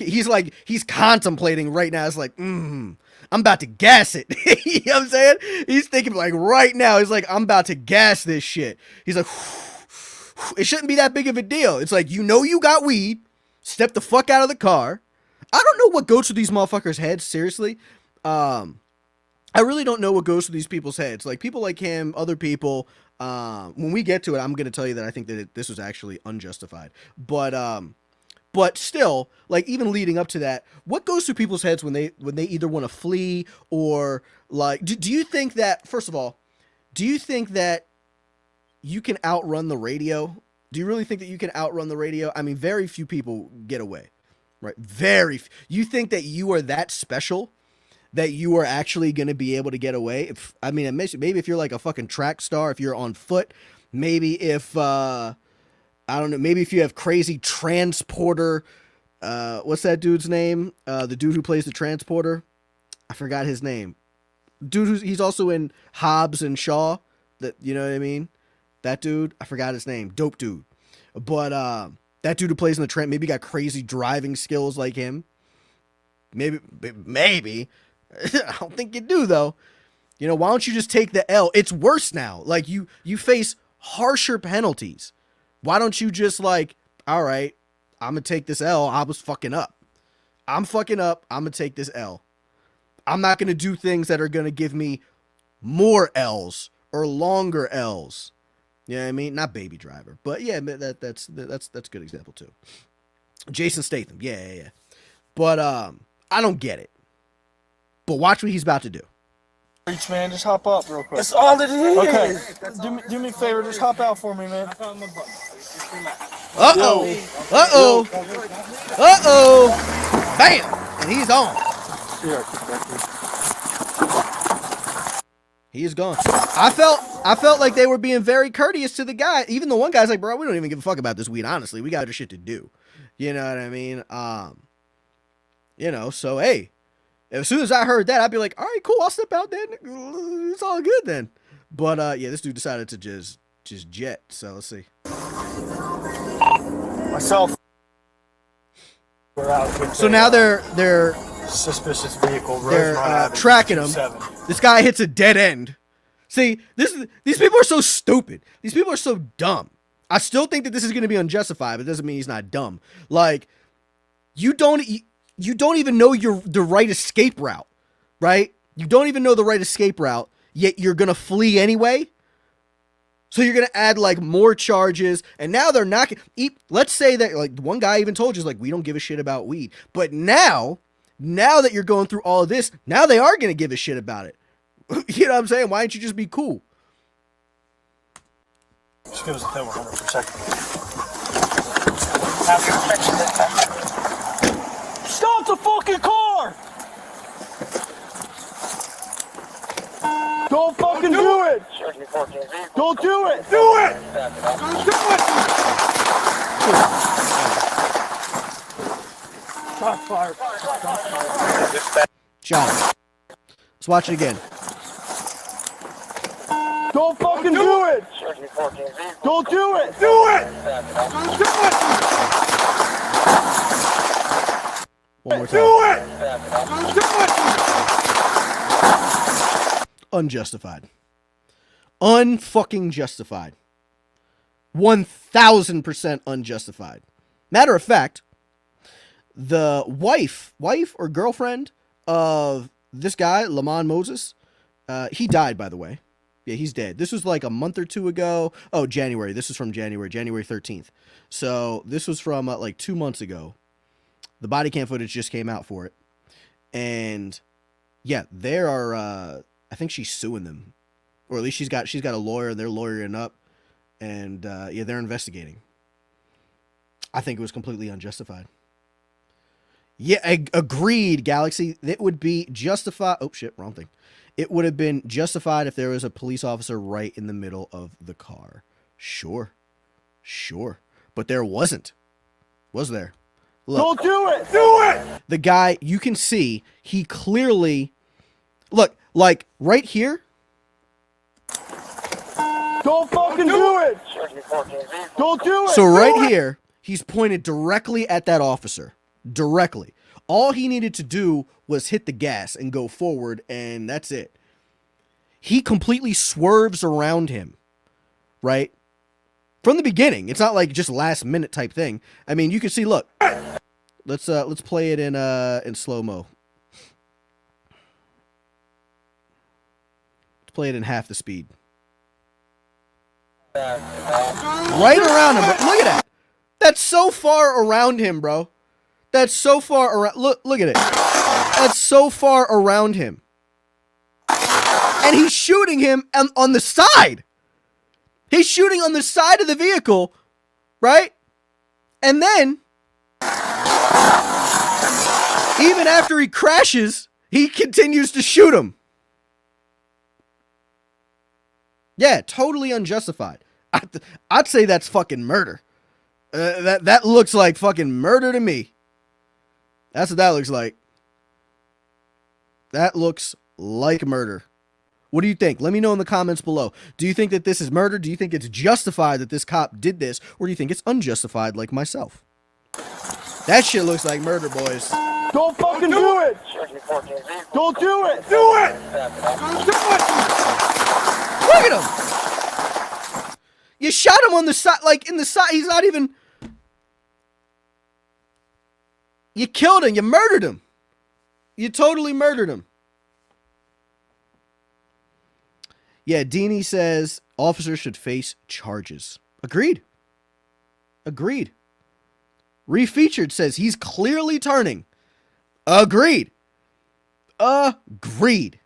S1: He's contemplating right now. It's like, I'm about to gas it. You know what I'm saying? He's thinking like right now. He's like, I'm about to gas this shit. He's like, it shouldn't be that big of a deal. It's like, you got weed. Step the fuck out of the car. I don't know what goes through these motherfuckers' heads. Seriously. I really don't know what goes through these people's heads. Like people like him, other people, when we get to it, I'm going to tell you that I think that this was actually unjustified. But But still, like even leading up to that, what goes through people's heads when they either want to flee or like do you think that, first of all, do you think that you can outrun the radio? Do you really think that you can outrun the radio? I mean, very few people get away, right? You think that you are that special that you are actually going to be able to get away? I mean, maybe if you're like a fucking track star, if you're on foot, maybe if I don't know, maybe if you have crazy transporter, what's that dude's name? The dude who plays the transporter, I forgot his name. Dude he's also in Hobbs and Shaw. That, you know what I mean? That dude, I forgot his name. Dope dude. But that dude who plays in the train, maybe got crazy driving skills like him. Maybe. I don't think you do though. You know, why don't you just take the L? It's worse now. Like you face harsher penalties. Why don't you just like, all right, I'm gonna take this L. I was fucking up. I'm fucking up. I'm gonna take this L. I'm not gonna do things that are gonna give me more L's or longer L's. You know what I mean? Not Baby Driver, but yeah, that's a good example too. Jason Statham, yeah. But I don't get it. But watch what he's about to do.
S9: Reach, man, just hop up real quick.
S4: That's all it is.
S9: Okay, do me a favor, just hop out for me, man.
S1: Bam, and he's on. He is gone. I felt like they were being very courteous to the guy. Even the one guy's like, bro, we don't even give a fuck about this weed, honestly. We got other shit to do. You know what I mean? You know, so hey, as soon as I heard that, I'd be like, all right, cool, I'll step out then. It's all good then. But yeah, this dude decided to just jet. So let's see.
S9: Myself.
S1: So now they're
S9: suspicious vehicle.
S1: They're tracking him. This guy hits a dead end. See, these people are so stupid. These people are so dumb. I still think that this is going to be unjustified, but it doesn't mean he's not dumb. Like, you don't even know the right escape route, right? You don't even know the right escape route, yet you're going to flee anyway. So you're going to add like more charges, and now they're not. Let's say that like one guy even told you, like, we don't give a shit about weed. But now that you're going through all of this, now they are going to give a shit about it. You know what I'm saying? Why don't you just be cool?
S9: Just give us a favor, hold on for a second. Stop the fucking car! Don't fucking do it! Don't do it!
S5: Do it!
S9: Don't do it! Shot fired.
S1: Shot him. Let's watch it again.
S9: Don't fucking do it! Don't do it!
S5: Do it!
S9: Do it!
S1: One more time.
S5: Do it!
S9: Do it!
S1: Unjustified. Unfucking justified. 1000% unjustified. Matter of fact, the wife or girlfriend of this guy, Lymond Moses, he died, by the way. Yeah, he's dead. This was like a month or two ago. Oh, January. This is from January 13th. So this was from like 2 months ago. The body cam footage just came out for it. And yeah, there are, I think she's suing them. Or at least she's got a lawyer and they're lawyering up. And yeah, they're investigating. I think it was completely unjustified. Yeah, agreed, Galaxy. It would be justified. Oh, shit, wrong thing. It would have been justified if there was a police officer right in the middle of the car. Sure. But there wasn't. Was there? Look,
S9: Don't do it! Do it!
S1: the guy, you can see, he clearly... Look, like, right here...
S9: Don't fucking do it! Don't do it!
S1: So right here, he's pointed directly at that officer. Directly. All he needed to do was hit the gas and go forward, and that's it. He completely swerves around him, right? From the beginning. It's not like just last minute type thing. I mean, you can see, look. Let's play it in slow-mo. Let's play it in half the speed. Right around him. Look at that. That's so far around him, bro. That's so far around. Look at it. That's so far around him. And he's shooting him on the side. He's shooting on the side of the vehicle, right? And then, even after he crashes, he continues to shoot him. Yeah, totally unjustified. I'd say that's fucking murder. That looks like fucking murder to me. That's what that looks like. That looks like murder. What do you think? Let me know in the comments below. Do you think that this is murder? Do you think it's justified that this cop did this? Or do you think it's unjustified like myself? That shit looks like murder, boys.
S5: Don't fucking do it! Don't do it! Do it! Don't do it!
S1: Look at him! You shot him on the side, like in the side. He's not even... You killed him. You murdered him. You totally murdered him. Yeah, Deanie says officers should face charges. Agreed. Agreed. Refeatured says he's clearly turning. Agreed. Agreed.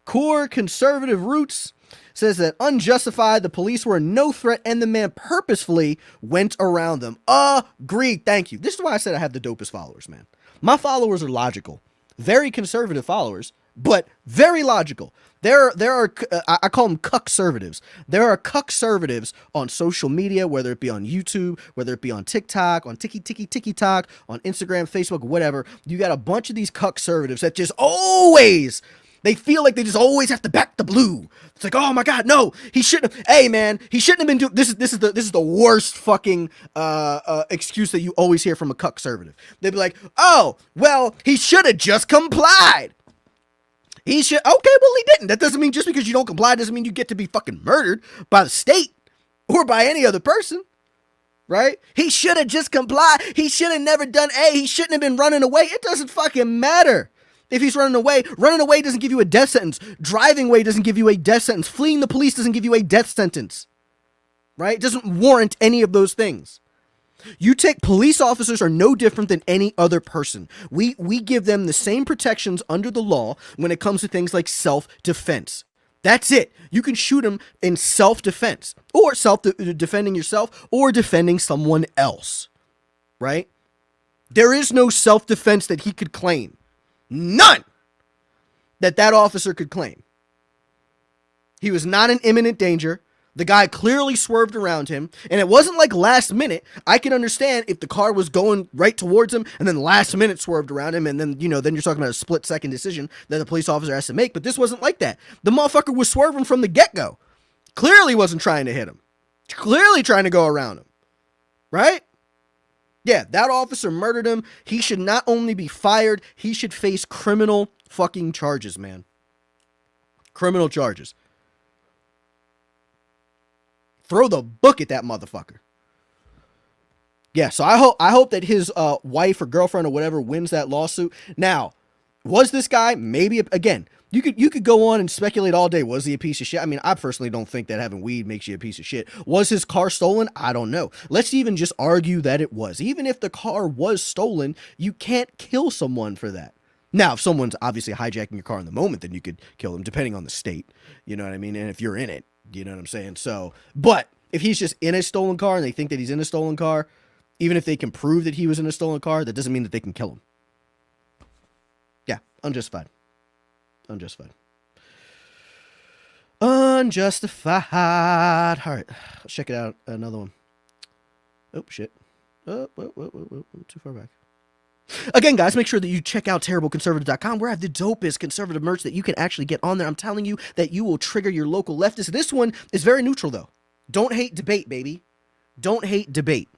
S1: Core Conservative Roots says that unjustified, the police were no threat and the man purposefully went around them. Agreed. Thank you. This is why I said I have the dopest followers, man. My followers are logical. Very conservative followers, but very logical. There are I call them cuck-servatives. There are cuck-servatives on social media, whether it be on YouTube, whether it be on TikTok, on TikTok, on Instagram, Facebook, whatever. You got a bunch of these cuck-servatives that just always, they feel like they just always have to back the blue. It's like, oh my God, no, he shouldn't have. Hey man, he shouldn't have been doing this. This is the worst fucking excuse that you always hear from a cuck-servative. They'd be like, oh well, he should have just complied. He should. Okay, well, he didn't. That doesn't mean just because you don't comply doesn't mean you get to be fucking murdered by the state or by any other person, right? He should have just complied. He should have never done A. He shouldn't have been running away. It doesn't fucking matter if he's running away. Running away doesn't give you a death sentence. Driving away doesn't give you a death sentence. Fleeing the police doesn't give you a death sentence, right? It doesn't warrant any of those things. You take police officers are no different than any other person. We give them the same protections under the law when it comes to things like self-defense. That's it. You can shoot them in self-defense or defending yourself or defending someone else, right? There is no self-defense that he could claim. None that officer could claim. He was not in imminent danger. The guy clearly swerved around him, and it wasn't like last minute. I can understand if the car was going right towards him and then last minute swerved around him, and then, you know, then you're talking about a split-second decision that the police officer has to make, but this wasn't like that. The motherfucker was swerving from the get-go. Clearly wasn't trying to hit him. Clearly trying to go around him. Right? Yeah, that officer murdered him. He should not only be fired, he should face criminal fucking charges, man. Criminal charges. Throw the book at that motherfucker. Yeah, so I hope that his wife or girlfriend or whatever wins that lawsuit. Now, was this guy maybe again? You could go on and speculate all day. Was he a piece of shit? I mean, I personally don't think that having weed makes you a piece of shit. Was his car stolen? I don't know. Let's even just argue that it was. Even if the car was stolen, you can't kill someone for that. Now, if someone's obviously hijacking your car in the moment, then you could kill them, depending on the state. You know what I mean? And if you're in it. You know what I'm saying? So, but if he's just in a stolen car and they think that he's in a stolen car, even if they can prove that he was in a stolen car, that doesn't mean that they can kill him. Yeah, unjustified. Unjustified. Unjustified. All right, let's check it out. Another one. Oh, shit. Oh, too far back. Again, guys, make sure that you check out terribleconservative.com where I have the dopest conservative merch that you can actually get on there. I'm telling you that you will trigger your local leftists. This one is very neutral, though. Don't hate debate, baby. Don't hate debate.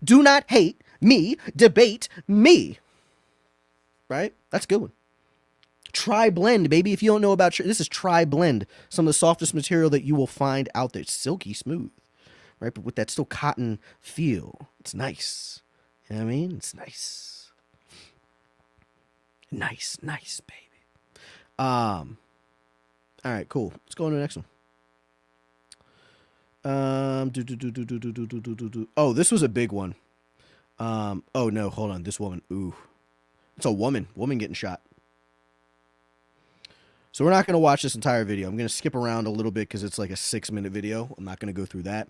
S1: Do not hate me. Debate me. Right? That's a good one. Tri-blend, baby. If you don't know about this is tri-blend. Some of the softest material that you will find out there. It's silky smooth. Right? But with that still cotton feel. It's nice. You know what I mean? It's nice. Nice, baby. All right, cool. Let's go on to the next one. Oh, this was a big one. Oh no, hold on. This woman. Ooh. It's a woman. Woman getting shot. So we're not going to watch this entire video. I'm going to skip around a little bit because it's like a 6-minute video. I'm not going to go through that.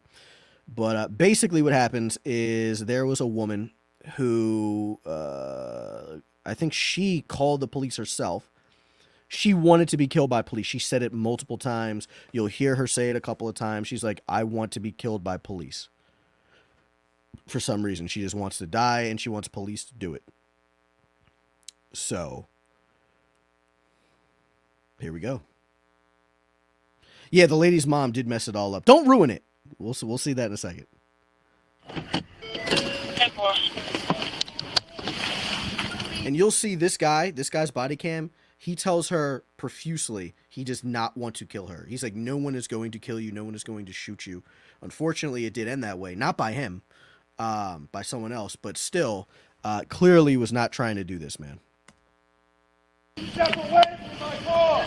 S1: But basically what happens is there was a woman who, I think she called the police herself. She wanted to be killed by police. She said it multiple times. You'll hear her say it a couple of times. She's like, I want to be killed by police. For some reason, she just wants to die and she wants police to do it. So, here we go. Yeah, the lady's mom did mess it all up. Don't ruin it. We'll see that in a second. And you'll see this guy's body cam. He tells her profusely he does not want to kill her. He's like, no one is going to kill you. No one is going to shoot you. Unfortunately, it did end that way. Not by him, by someone else. But still, clearly was not trying to do this, man.
S5: Step away from my car!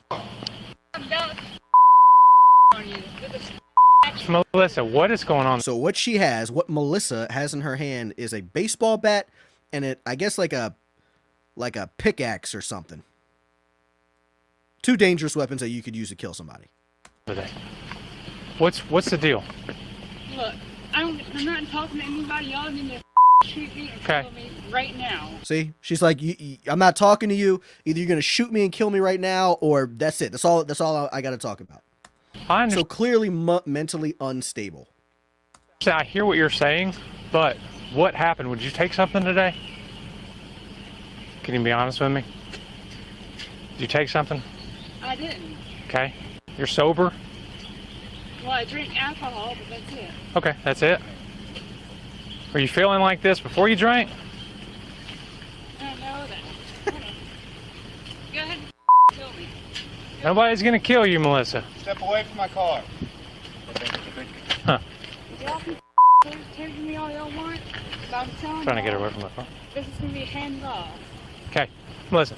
S10: Melissa, what is going on?
S1: So what Melissa has in her hand is a baseball bat and I guess like a pickaxe or something. 2 dangerous weapons that you could use to kill somebody.
S10: What's the deal?
S11: Look, I'm not talking to anybody. Y'all need to shoot me and kill me right now.
S1: See, she's like, I'm not talking to you. Either you're gonna shoot me and kill me right now, or that's it. That's all I got to talk about. So clearly mentally unstable.
S10: I hear what you're saying, but what happened? Would you take something today? Can you be honest with me? Did you take something?
S11: I didn't.
S10: Okay. You're sober?
S11: Well, I drink alcohol, but that's it.
S10: Okay, that's it. Were you feeling like this before you drank?
S11: I don't know that. Go ahead and kill me.
S10: Nobody's gonna kill you, Melissa.
S5: Step away from my car.
S10: Huh.
S11: Y'all can take me all y'all want, but I'm telling
S10: Trying to get away from my car.
S11: This is gonna be hands off.
S10: Okay, Melissa.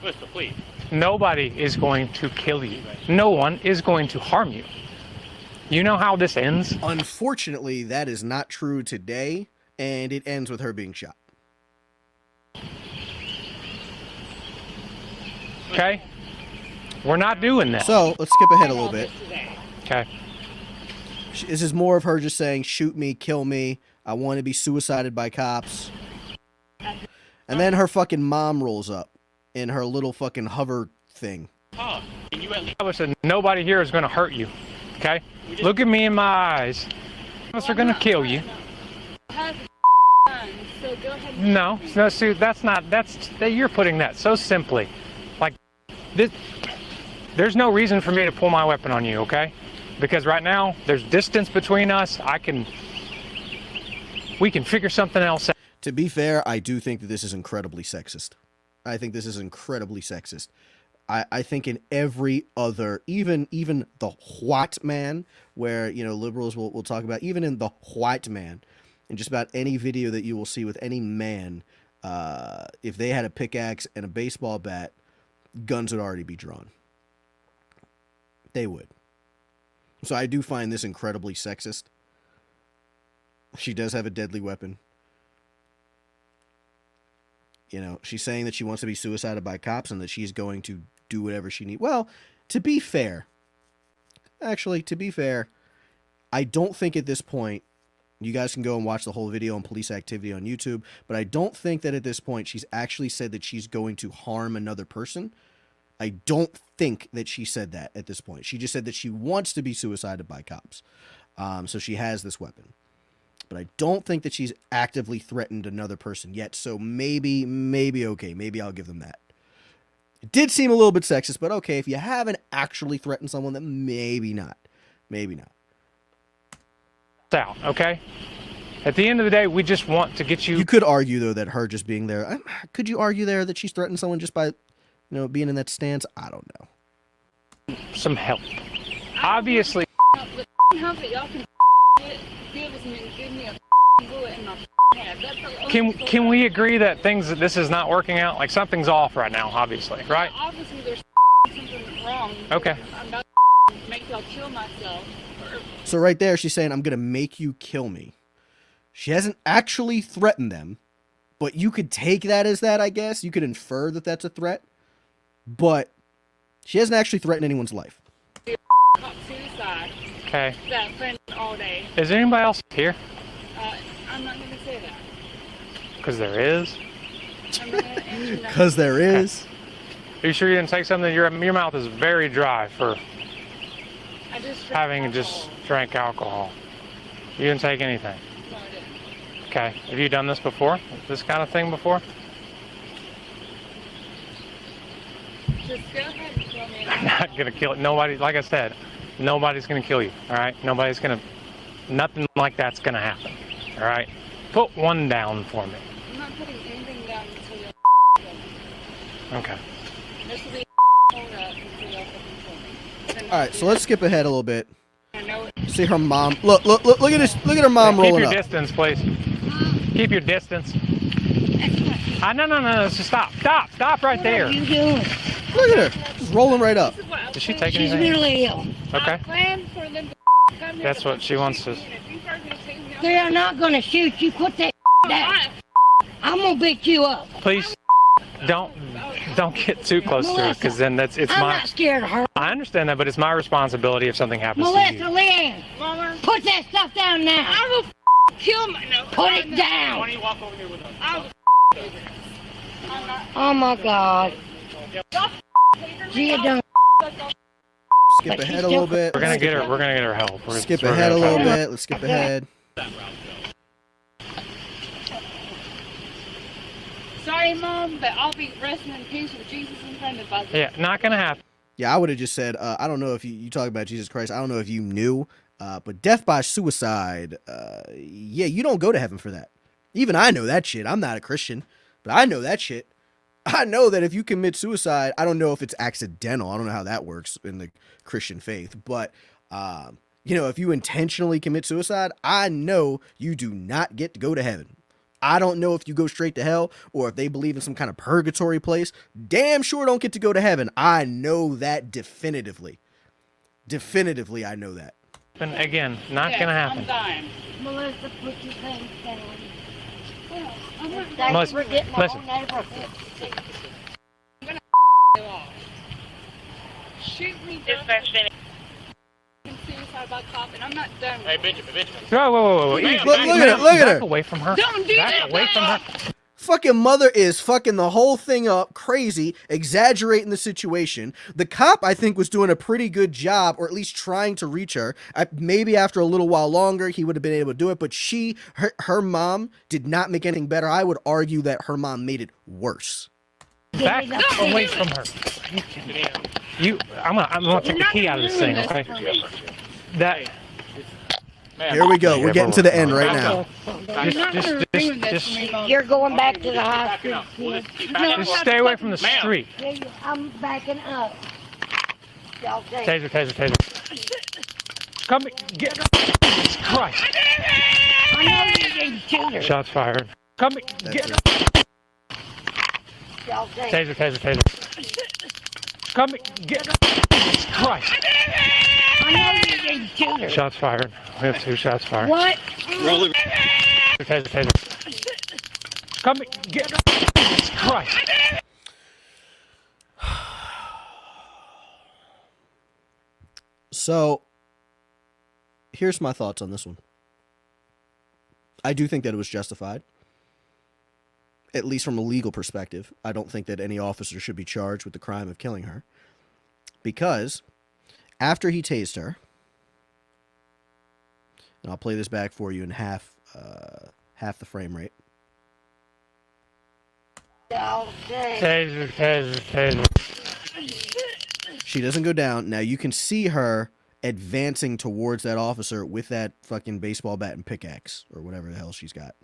S10: Melissa, please. Nobody is going to kill you. No one is going to harm you. You know how this ends?
S1: Unfortunately, that is not true today, and it ends with her being shot.
S10: Okay? We're not doing that.
S1: So, let's skip ahead a little bit.
S10: Okay.
S1: This is more of her just saying, shoot me, kill me, I want to be suicided by cops. And then her fucking mom rolls up in her little fucking hover thing.
S10: I said nobody here is going to hurt you. Okay? Look at me in my eyes. Us are going to kill you. No, see, you're putting that so simply. Like, there's no reason for me to pull my weapon on you, okay? Because right now, there's distance between us. We can figure something else out.
S1: To be fair, I do think that this is incredibly sexist. I think this is incredibly sexist. I think in every other, even the white man, where, you know, liberals will talk about, even in the white man, in just about any video that you will see with any man, if they had a pickaxe and a baseball bat, guns would already be drawn. They would. So I do find this incredibly sexist. She does have a deadly weapon. You know, she's saying that she wants to be suicided by cops and that she's going to do whatever she needs. Well, to be fair, I don't think at this point, you guys can go and watch the whole video on police activity on YouTube, but I don't think that at this point she's actually said that she's going to harm another person. I don't think that she said that at this point. She just said that she wants to be suicided by cops. So she has this weapon. But I don't think that she's actively threatened another person yet. So maybe okay. Maybe I'll give them that. It did seem a little bit sexist, but okay, if you haven't actually threatened someone, then maybe not. Maybe not.
S10: Out, okay? At the end of the day, we just want to get you...
S1: You could argue, though, that her just being there... Could you argue there that she's threatened someone just by, you know, being in that stance? I don't know.
S10: Some help. Obviously...
S11: Help that y'all can give me a bullet in my head.
S10: Can we agree that this is not working out? Like, something's off right now, obviously, right?
S11: Obviously, there's something wrong.
S10: Okay.
S11: I'm about to make y'all kill myself.
S1: So right there, she's saying, I'm going to make you kill me. She hasn't actually threatened them, but you could take that as that, I guess. You could infer that that's a threat, but she hasn't actually threatened anyone's life.
S11: Suicide.
S10: Okay.
S11: That friend all day.
S10: Is there anybody else here?
S11: I'm not going to say that.
S10: Because there is.
S11: I'm not going to answer that.
S1: Because there is.
S10: Are you sure you didn't take something? Your mouth is very dry for
S11: I just
S10: having just drank alcohol. You didn't take anything.
S11: No, I didn't.
S10: Okay. Have you done this before? This kind of thing before?
S11: Just go ahead and kill me.
S10: I'm not gonna kill it. Nobody, like I said, nobody's gonna kill you. All right. Nobody's gonna. Nothing like that's gonna happen. All right. Put one down for me.
S11: I'm not putting anything down until you kill me.
S10: Okay.
S11: This will be hold up until you kill me.
S1: All right, so let's skip ahead a little bit.
S11: I know it.
S1: See her mom. Look at this. Look at her mom rolling
S10: Keep
S1: up.
S10: your distance, please. Keep your distance. No. Just stop right there.
S12: What are you doing?
S1: Look at her. Just rolling right up.
S10: Did she take
S12: She's
S10: anything?
S12: mentally ill.
S10: Okay.
S11: I planned for them to come here.
S10: That's what she wants to.
S12: They are not going to shoot you. Put that down. I'm going to beat you up.
S10: Please don't get too close to her, because then it's
S12: I'm
S10: my.
S12: not scared of her.
S10: I understand that, but it's my responsibility if something happens to
S12: Melissa,
S10: you.
S12: Leanne, put that stuff down now.
S11: I will kill my. No,
S12: Put it down.
S11: Why don't you walk over here with us? I will
S12: Oh my God. She had done.
S1: Skip ahead a little bit.
S10: We're gonna get her. We're gonna get her help.
S1: Skip ahead a little bit. Let's skip ahead.
S11: Sorry, Mom, but I'll be resting in peace with Jesus in front of us.
S10: Yeah, not gonna happen.
S1: Yeah, I would have just said, I don't know if you talk about Jesus Christ. I don't know if you knew, but death by suicide, yeah, you don't go to heaven for that. Even I know that shit. I'm not a Christian, but I know that shit. I know that if you commit suicide, I don't know if it's accidental. I don't know how that works in the Christian faith, but, if you intentionally commit suicide, I know you do not get to go to heaven. I don't know if you go straight to hell or if they believe in some kind of purgatory place. Damn sure don't get to go to heaven. I know that definitively. Definitively, I know that.
S10: And again, not gonna happen.
S11: I'm dying.
S12: Melissa, put your things down.
S10: Listen,
S12: We're getting the
S10: listen.
S12: whole neighborhood.
S11: Shoot me down. Suicide by cop, and I'm not done.
S7: Hey, Benjamin.
S10: Whoa.
S1: Look at her.
S10: Back away from her.
S11: Don't do
S10: Back
S11: that.
S10: away from her.
S1: Fucking mother is fucking the whole thing up, crazy, exaggerating the situation. The cop, I think, was doing a pretty good job, or at least trying to reach her. Maybe after a little while longer, he would have been able to do it, but her mom did not make anything better. I would argue that her mom made it worse.
S10: Back away from her. I'm gonna take the key out of this thing, okay? That.
S1: Here we go. We're getting to the end right now.
S12: You're going back to the hospital.
S10: Just stay away from the street.
S12: I'm backing up. Y'all take.
S10: Taser. Come get. Jesus Christ.
S12: I know you didn't shoot her.
S10: Shots fired. Come get.
S12: Y'all take.
S10: Taser. Come get. Jesus Christ.
S12: I know you didn't shoot her.
S10: Shots fired. We have 2 shots fired.
S12: What?
S10: Taser. Come get. Jesus Christ.
S1: So, here's my thoughts on this one. I do think that it was justified, at least from a legal perspective. I don't think that any officer should be charged with the crime of killing her, because after he tased her, and I'll play this back for you in half the frame rate.
S10: Taser.
S1: She doesn't go down. Now you can see her advancing towards that officer with that fucking baseball bat and pickaxe or whatever the hell she's got.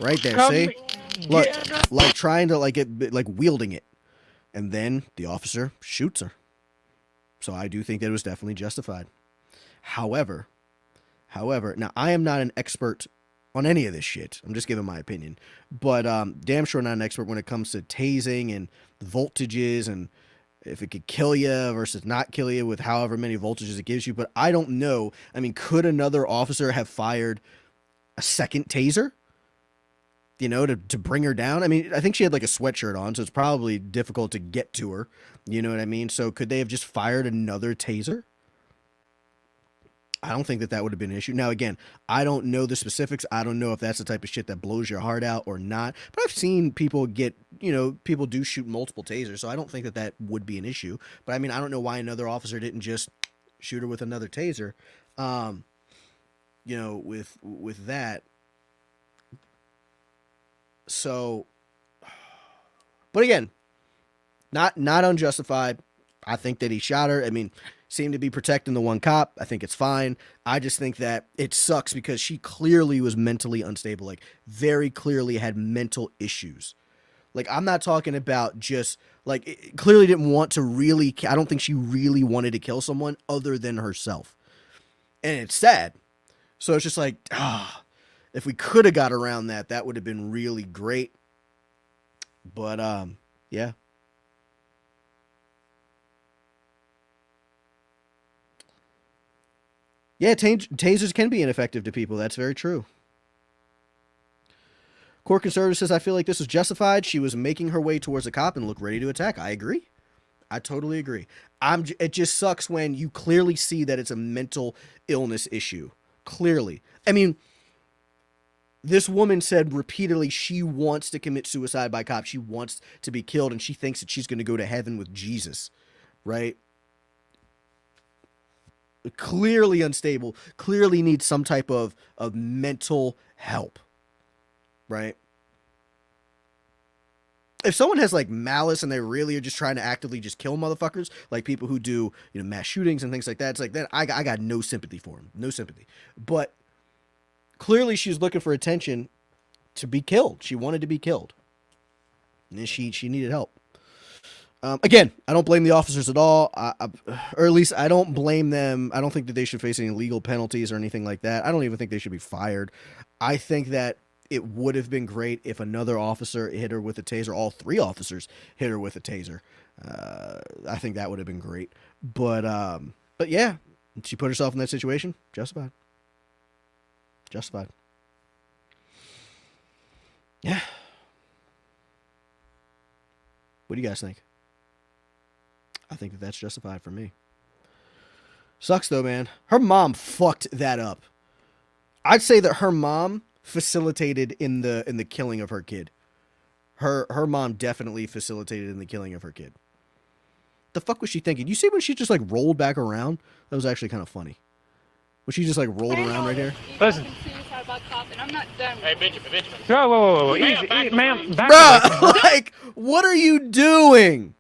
S1: Right there, see? Look, like trying to like wielding it. And then the officer shoots her. So I do think that it was definitely justified. However, now I am not an expert on any of this shit. I'm just giving my opinion. But damn sure not an expert when it comes to tasing and voltages and if it could kill you versus not kill you with however many voltages it gives you. But I don't know. I mean, could another officer have fired a second taser, you know, to bring her down? I mean, I think she had like a sweatshirt on, so it's probably difficult to get to her. You know what I mean? So could they have just fired another taser? I don't think that would have been an issue. Now, again, I don't know the specifics. I don't know if that's the type of shit that blows your heart out or not. But I've seen people get, you know, people do shoot multiple tasers, so I don't think that would be an issue. But I mean, I don't know why another officer didn't just shoot her with another taser. You know, with that. So, but again, not unjustified. I think that he shot her. I mean, seemed to be protecting the one cop. I think it's fine. I just think that it sucks because she clearly was mentally unstable, like very clearly had mental issues. Like, I'm not talking about just like, it clearly didn't want to really, I don't think she really wanted to kill someone other than herself. And it's sad. So it's just like, if we could have got around that would have been really great. But, yeah. Yeah, tasers can be ineffective to people. That's very true. Court conservative says, I feel like this was justified. She was making her way towards a cop and looked ready to attack. I agree. I totally agree. It just sucks when you clearly see that it's a mental illness issue. Clearly. I mean, this woman said repeatedly she wants to commit suicide by cop. She wants to be killed, and she thinks that she's going to go to heaven with Jesus, right? Clearly unstable, clearly needs some type of mental help, right? If someone has like malice and they really are just trying to actively just kill motherfuckers, like people who do, you know, mass shootings and things like that, it's like that I got no sympathy for him, no sympathy. But clearly she's looking for attention to be killed. She wanted to be killed, and she needed help. Again, I don't blame the officers at all, or at least I don't blame them. I don't think that they should face any legal penalties or anything like that. I don't even think they should be fired. I think that it would have been great if another officer hit her with a taser. All three officers hit her with a taser. I think that would have been great. But yeah, she put herself in that situation. Justified. Justified. Yeah. What do you guys think? I think that that's justified for me. Sucks though, man. Her mom fucked that up. I'd say that her mom facilitated in the killing of her kid. Her mom definitely facilitated in the killing of her kid. The fuck was she thinking? You see when she just like rolled back around? That was actually kind of funny. When she just like rolled around right here.
S10: Listen.
S11: I'm not done.
S8: Hey, Benjamin.
S10: Whoa. Easy, ma'am.
S1: Bruh, like, what are you doing?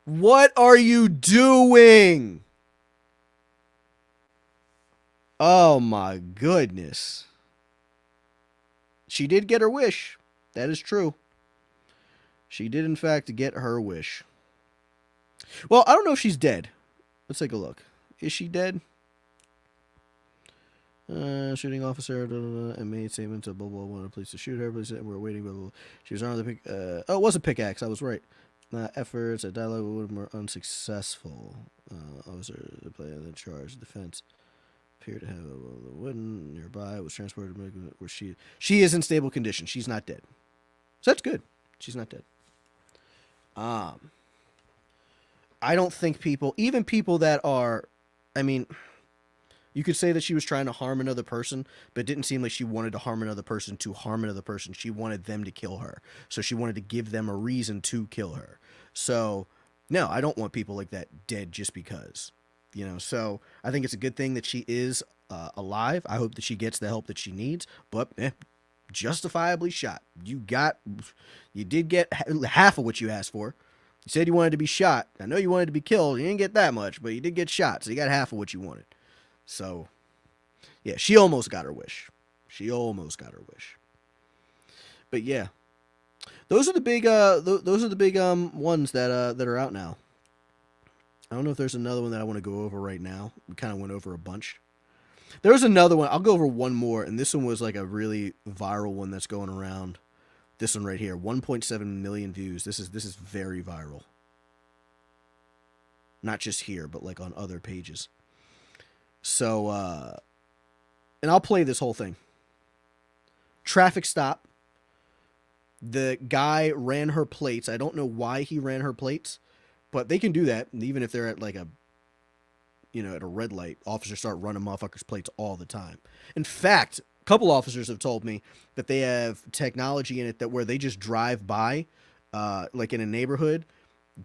S1: What are you doing? Oh my goodness. She did get her wish. That is true. She did in fact get her wish. Well, I don't know if she's dead. Let's take a look. Is she dead? Shooting officer and made statement to blah blah blah. Wanted police to shoot her. Police we're waiting. Blah, blah, blah. She was armed with a pick. Oh, it was a pickaxe. I was right. Efforts at dialogue would have been more unsuccessful. Officer to play on the charge. Defense appeared to have a wooden nearby. Was transported to where she is in stable condition. She's not dead. So that's good. She's not dead. I don't think people, even people that are, I mean, you could say that she was trying to harm another person, but it didn't seem like she wanted to harm another person to harm another person. She wanted them to kill her. So she wanted to give them a reason to kill her. So, no, I don't want people like that dead just because. You know, so I think it's a good thing that she is alive. I hope that she gets the help that she needs. But, justifiably shot. You did get half of what you asked for. You said you wanted to be shot. I know you wanted to be killed. You didn't get that much, but you did get shot. So you got half of what you wanted. So, yeah, she almost got her wish. She almost got her wish. But yeah, those are the big ones that are out now. I don't know if there's another one that I want to go over right now. We kind of went over a bunch. There was another one. I'll go over one more, and this one was like a really viral one that's going around. This one right here, 1.7 million views. This is very viral. not just here, but like on other pages. So, and I'll play this whole thing. Traffic stop. The guy ran her plates. I don't know why he ran her plates, but they can do that. And even if they're at like a, you know, at a red light, officers start running motherfuckers' plates all the time. In fact, a couple officers have told me that they have technology in it that where they just drive by, like in a neighborhood,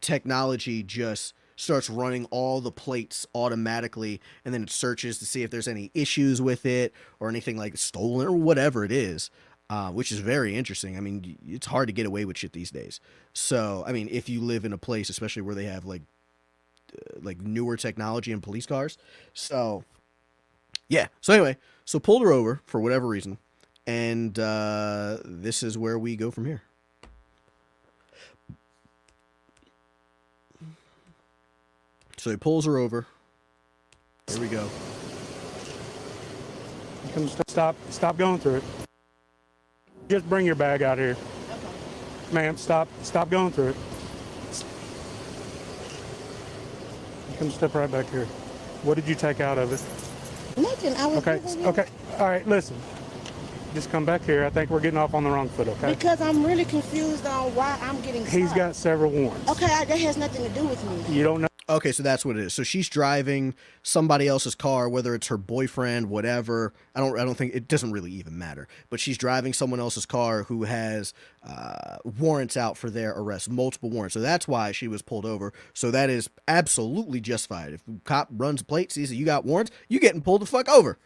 S1: technology just starts running all the plates automatically, and then it searches to see if there's any issues with it or anything like stolen or whatever it is, which is very interesting. I mean, it's hard to get away with shit these days. So, I mean, if you live in a place, especially where they have like newer technology in police cars. So, yeah. So anyway, so pulled her over for whatever reason, and this is where we go from here. So he pulls her over. Here we go.
S13: Stop going through it. Just bring your bag out here. Ma'am, stop going through it. Come step right back here. What did you take out of it?
S12: Nothing. I was
S13: Okay. All right, listen. Just come back here. I think we're getting off on the wrong foot, okay?
S12: Because I'm really confused on why I'm getting stopped.
S13: He's got several warrants.
S12: Okay, that has nothing to do with me.
S13: You don't know.
S1: Okay, so that's what it is. So she's driving somebody else's car, whether it's her boyfriend, whatever. I don't think it doesn't really even matter. But she's driving someone else's car who has warrants out for their arrest, multiple warrants. So that's why she was pulled over. So that is absolutely justified. If a cop runs a plate, sees that you got warrants, you getting pulled the fuck over.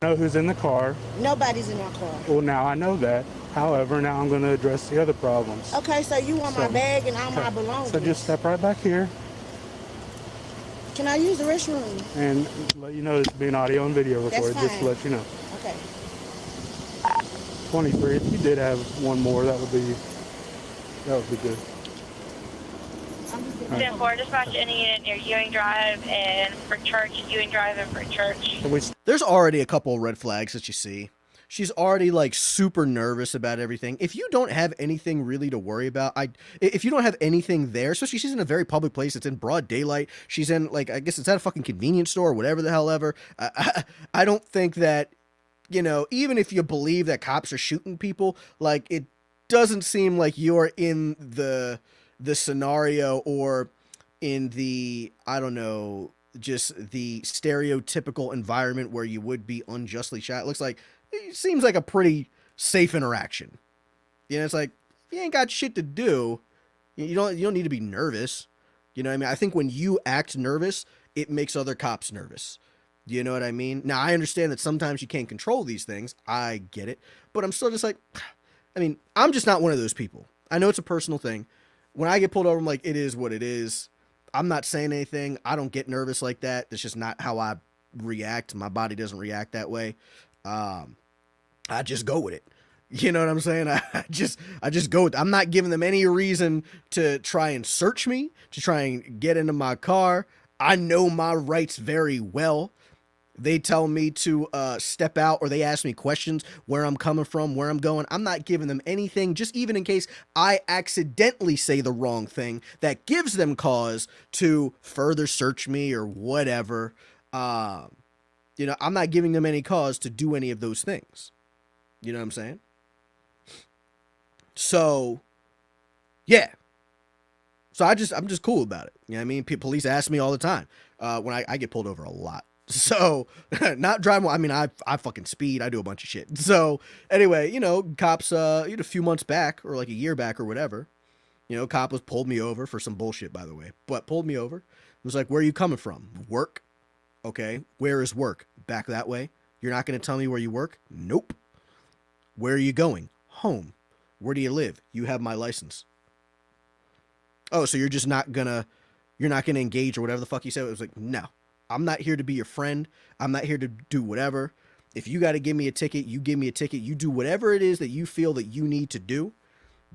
S13: Know who's in the car.
S12: Nobody's in my car.
S13: Well, now I know that. However, now I'm going to address the other problems.
S12: Okay, so you want my bag and all my belongings.
S13: So just step right back here.
S12: Can I use the restroom?
S13: And let you know it's being audio and video recorded, just to let you know.
S12: Okay.
S13: 23, if you did have one more, that would be good.
S8: 10-4, dispatch any unit near Ewing Drive and for church, Ewing Drive and for church.
S1: There's already a couple of red flags that you see. She's already like super nervous about everything. If you don't have anything really to worry about, if you don't have anything there, especially she's in a very public place, it's in broad daylight. She's in like, I guess it's at a fucking convenience store or whatever the hell ever. I don't think that, you know, even if you believe that cops are shooting people, like it doesn't seem like you're in the scenario or in the, I don't know, just the stereotypical environment where you would be unjustly shot. It looks like, it seems like a pretty safe interaction. You know, it's like, if you ain't got shit to do, you don't need to be nervous. You know what I mean? I think when you act nervous, it makes other cops nervous. You know what I mean? Now, I understand that sometimes you can't control these things. I get it. But I'm still just like, I mean, I'm just not one of those people. I know it's a personal thing. When I get pulled over, I'm like, it is what it is. I'm not saying anything. I don't get nervous like that. That's just not how I react. My body doesn't react that way. I just go with it. You know what I'm saying? I just go with it. I'm not giving them any reason to try and search me, to try and get into my car. I know my rights very well. They tell me to step out, or they ask me questions, where I'm coming from, where I'm going. I'm not giving them anything, just even in case I accidentally say the wrong thing that gives them cause to further search me or whatever. You know, I'm not giving them any cause to do any of those things. You know what I'm saying? So, yeah. So I'm just cool about it. You know what I mean? Police ask me all the time when I get pulled over a lot. So, not driving. I mean, I fucking speed. I do a bunch of shit. So, anyway, you know, cops, a few months back or like a year back or whatever, you know, cop was pulled me over for some bullshit, by the way, but pulled me over. It was like, where are you coming from? Work? Okay. Where is work? Back that way. You're not going to tell me where you work? Nope. Where are you going? Home. Where do you live? You have my license. Oh, so you're just not gonna engage or whatever the fuck you said. It was like, no, I'm not here to be your friend. I'm not here to do whatever. If you got to give me a ticket, you give me a ticket. You do whatever it is that you feel that you need to do.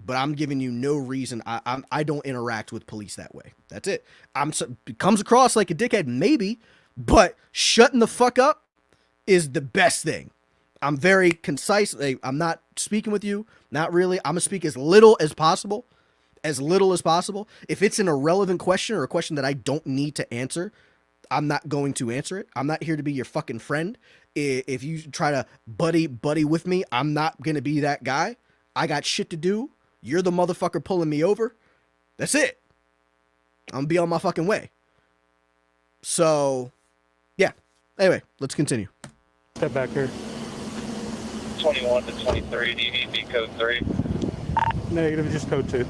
S1: But I'm giving you no reason. I don't interact with police that way. That's it. It comes across like a dickhead, maybe, but shutting the fuck up is the best thing. I'm very concise. I'm not speaking with you. Not really. I'm going to speak as little as possible. as little as possible. If it's an irrelevant question or a question that I don't need to answer, I'm not going to answer it. I'm not here to be your fucking friend. If you try to buddy with me, I'm not going to be that guy. I got shit to do. You're the motherfucker pulling me over. That's it. I'm going to be on my fucking way. So, yeah. Anyway, let's continue.
S13: Step back here.
S14: 21 to 23, DVP code 3.
S13: Negative, just code 2.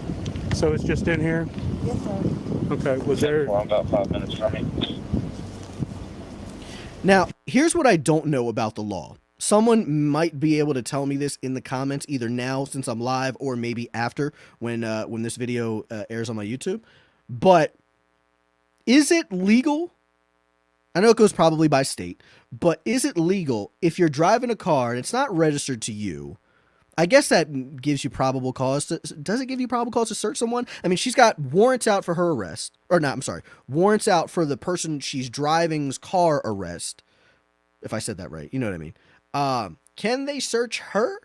S13: So it's just in here?
S12: Yes, sir.
S13: Okay, was there...
S14: Well, I'm about 5 minutes from me.
S1: Now, here's what I don't know about the law. Someone might be able to tell me this in the comments, either now since I'm live or maybe after when this video airs on my YouTube. But is it legal? I know it goes probably by state, but is it legal if you're driving a car and it's not registered to you? I guess that gives you probable cause to, does it give you probable cause to search someone? I mean, she's got warrants out for her arrest, or not, I'm sorry, warrants out for the person she's driving's car arrest. If I said that right, you know what I mean? Can they search her?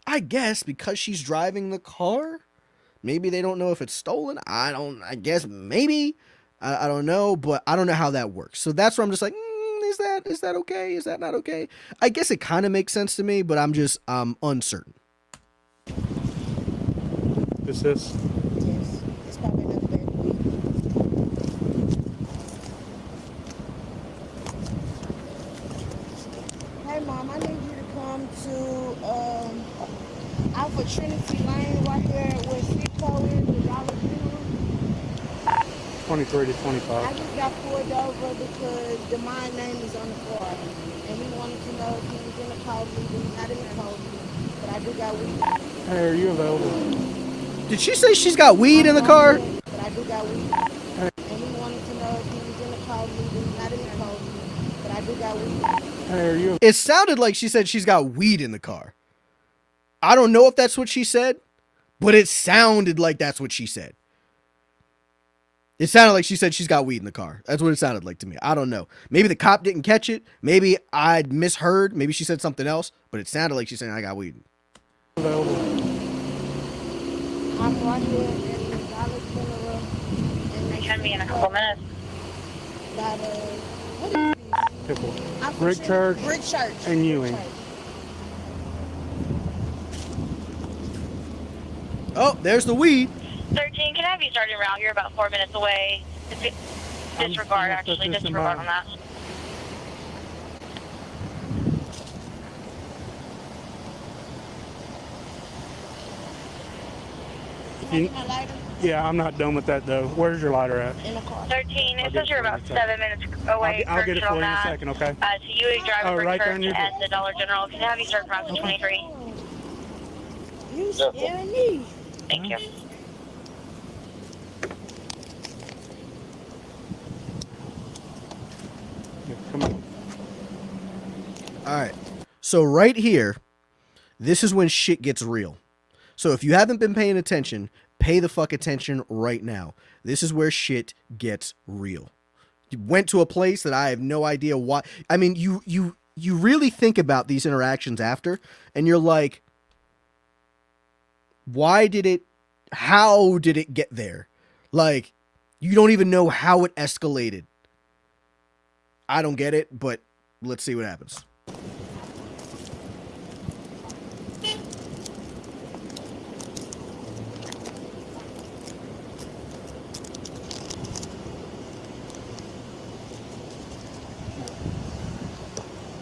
S1: I guess because she's driving the car. Maybe they don't know if it's stolen. I guess maybe, I don't know, but I don't know how that works. So that's where I'm just like, is that okay? Is that not okay? I guess it kind of makes sense to me, but I'm uncertain.
S13: Is this?
S12: Yes. It's probably another bag of weed. Hey, Mom, I need you to come to Alpha Trinity Lane right here where Cisco is, the Dollar General.
S13: 23 to
S12: I
S13: 25.
S12: just got pulled over because the my name is on the car. And he wanted to know if he was going to call me, but he's not in the call me. But I do got weed.
S13: Hey, are you available?
S1: Did she say she's got weed in the car?
S12: But I do got weed. And he wanted to know if he was going to call me, but he's not in the call me. But I do got weed.
S13: Hey, are you?
S1: It sounded like she said she's got weed in the car. I don't know if that's what she said, but it sounded like that's what she said. It sounded like she said she's got weed in the car. That's what it sounded like to me. I don't know. Maybe the cop didn't catch it. Maybe I misheard. Maybe she said something else, but it sounded like she's saying I got weed.
S13: Available.
S12: I'm right here in the Dollar General.
S8: It can be in a couple minutes.
S12: Got what is these?
S13: Brick Church.
S12: Brick Church.
S13: And Ewing.
S1: Oh, there's the weed.
S8: 13, can I have you starting around? You're about 4 minutes away. Disregard, actually. Disregard on that.
S13: Yeah, I'm not done with that though. Where's your lighter at?
S12: In the car.
S8: 13, it says you're about 7 minutes away.
S13: I'll get it for you in a second, okay?
S8: So you drive Brick
S13: right there
S8: Church
S13: in your
S8: and the Dollar General. Can I have you start from 23?
S12: You scaring me.
S8: Thank you.
S13: Yeah, come on.
S1: All right. So right here, this is when shit gets real. So if you haven't been paying attention, pay the fuck attention right now. This is where shit gets real. You went to a place that I have no idea why. I mean, you really think about these interactions after, and you're like, how did it get there? Like, you don't even know how it escalated. I don't get it, but let's see what happens.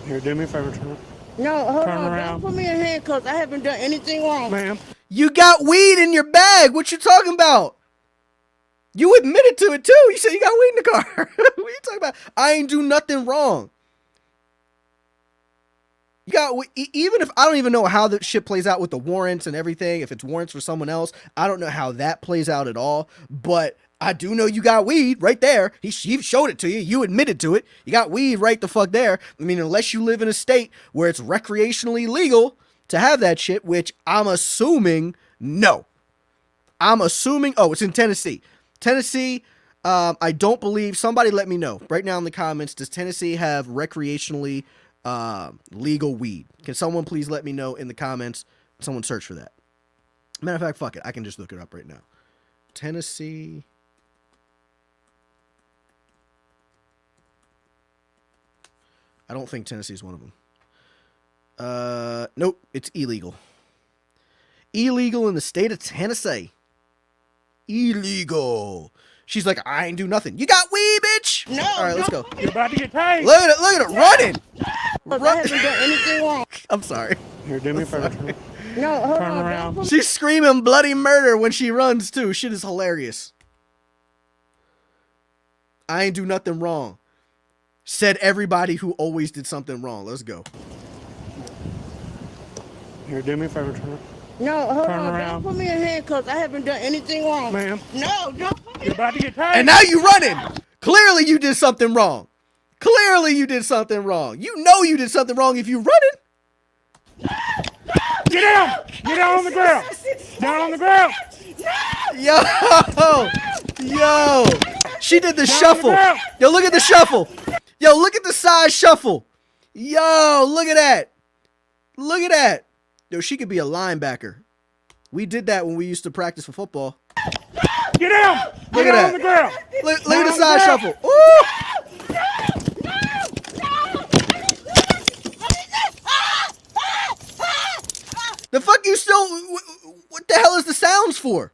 S13: Here, do me a favor, turn.
S12: No, hold
S13: Turn
S12: on.
S13: around.
S12: Don't put me in handcuffs. I haven't done anything wrong.
S13: Ma'am.
S1: You got weed in your bag. What you talking about? You admitted to it too. You said you got weed in the car. What are you talking about? I ain't do nothing wrong. You got, even if I don't even know how the shit plays out with the warrants and everything, if it's warrants for someone else, I don't know how that plays out at all. But I do know you got weed right there. He showed it to you. You admitted to it. You got weed right the fuck there. I mean, unless you live in a state where it's recreationally legal to have that shit, which I'm assuming no. I'm assuming, oh, it's in Tennessee. Tennessee, I don't believe, somebody let me know right now in the comments, does Tennessee have recreationally legal weed? Can someone please let me know in the comments? Someone search for that. Matter of fact, fuck it. I can just look it up right now. Tennessee. I don't think Tennessee is one of them. Nope, it's illegal. Illegal in the state of Tennessee. Illegal. She's like, I ain't do nothing. You got weed, bitch.
S12: No.
S1: All right, let's go.
S13: You're about to get tased.
S1: Look at it running.
S12: I haven't done anything wrong.
S1: I'm sorry.
S13: Here, do me a favor.
S12: No, hold
S13: Turn
S12: on.
S13: around.
S1: She's screaming bloody murder when she runs too. Shit is hilarious. I ain't do nothing wrong. Said everybody who always did something wrong. Let's go.
S13: Here, do me a favor.
S12: No, hold
S13: Turn
S12: on.
S13: around.
S12: Don't put me in handcuffs. I haven't done anything wrong.
S13: Ma'am.
S12: No, don't put me
S13: You're about to get tased.
S1: And now you running. Clearly you did something wrong. Clearly you did something wrong. You know you did something wrong if you running.
S13: Get down! Get down on the ground! Down on the ground!
S1: Yo! She did the shuffle. Yo, look at the shuffle. Yo, look at the side shuffle. Yo, look at that. Look at that. Yo, she could be a linebacker. We did that when we used to practice for football.
S13: Get down!
S1: Look
S13: Get
S1: at
S13: down
S1: that.
S13: on the ground!
S1: Look
S13: Down
S1: at the
S13: on
S1: side
S13: ground.
S1: shuffle. Ooh! The fuck you still... What the hell is the sounds for?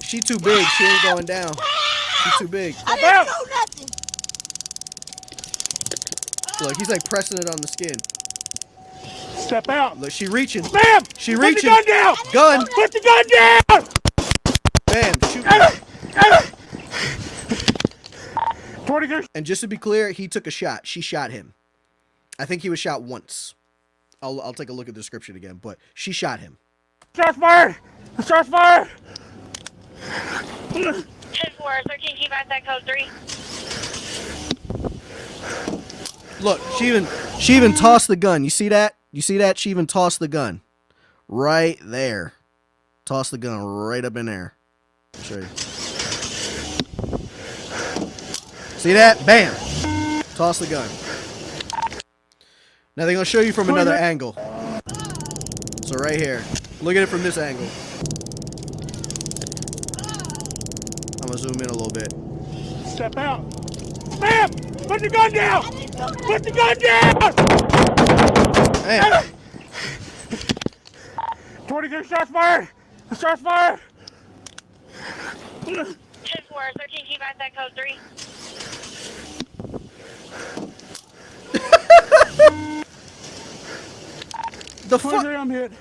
S1: She too big. She ain't going down. She's too big.
S12: I didn't do nothing.
S1: Look, he's like pressing it on the skin.
S13: Step out.
S1: Look, she reaching.
S13: Ma'am!
S1: She
S13: Put
S1: reaching.
S13: the gun down!
S1: Gun.
S13: Put the gun down!
S1: Bam. Shoot.
S13: 23.
S1: And just to be clear, he took a shot. She shot him. I think he was shot once. I'll take a look at the description again, but she shot him.
S13: Shots fired! Shots fired!
S8: 10-4, 13, keep at that code 3.
S1: Look, she even tossed the gun. You see that? You see that? She even tossed the gun. Right there. Tossed the gun right up in there. I'll show you. See that? Bam! Toss the gun. Now they're going to show you from another angle. So right here. Look at it from this angle. I'm going to zoom in a little bit.
S13: Step out. Ma'am! Put the gun down! Put the gun down!
S1: Bam.
S13: 23 shots fired! Shots fired!
S8: 10-4, 13, keep at that code 3.
S1: The fuck?
S13: I'm hit.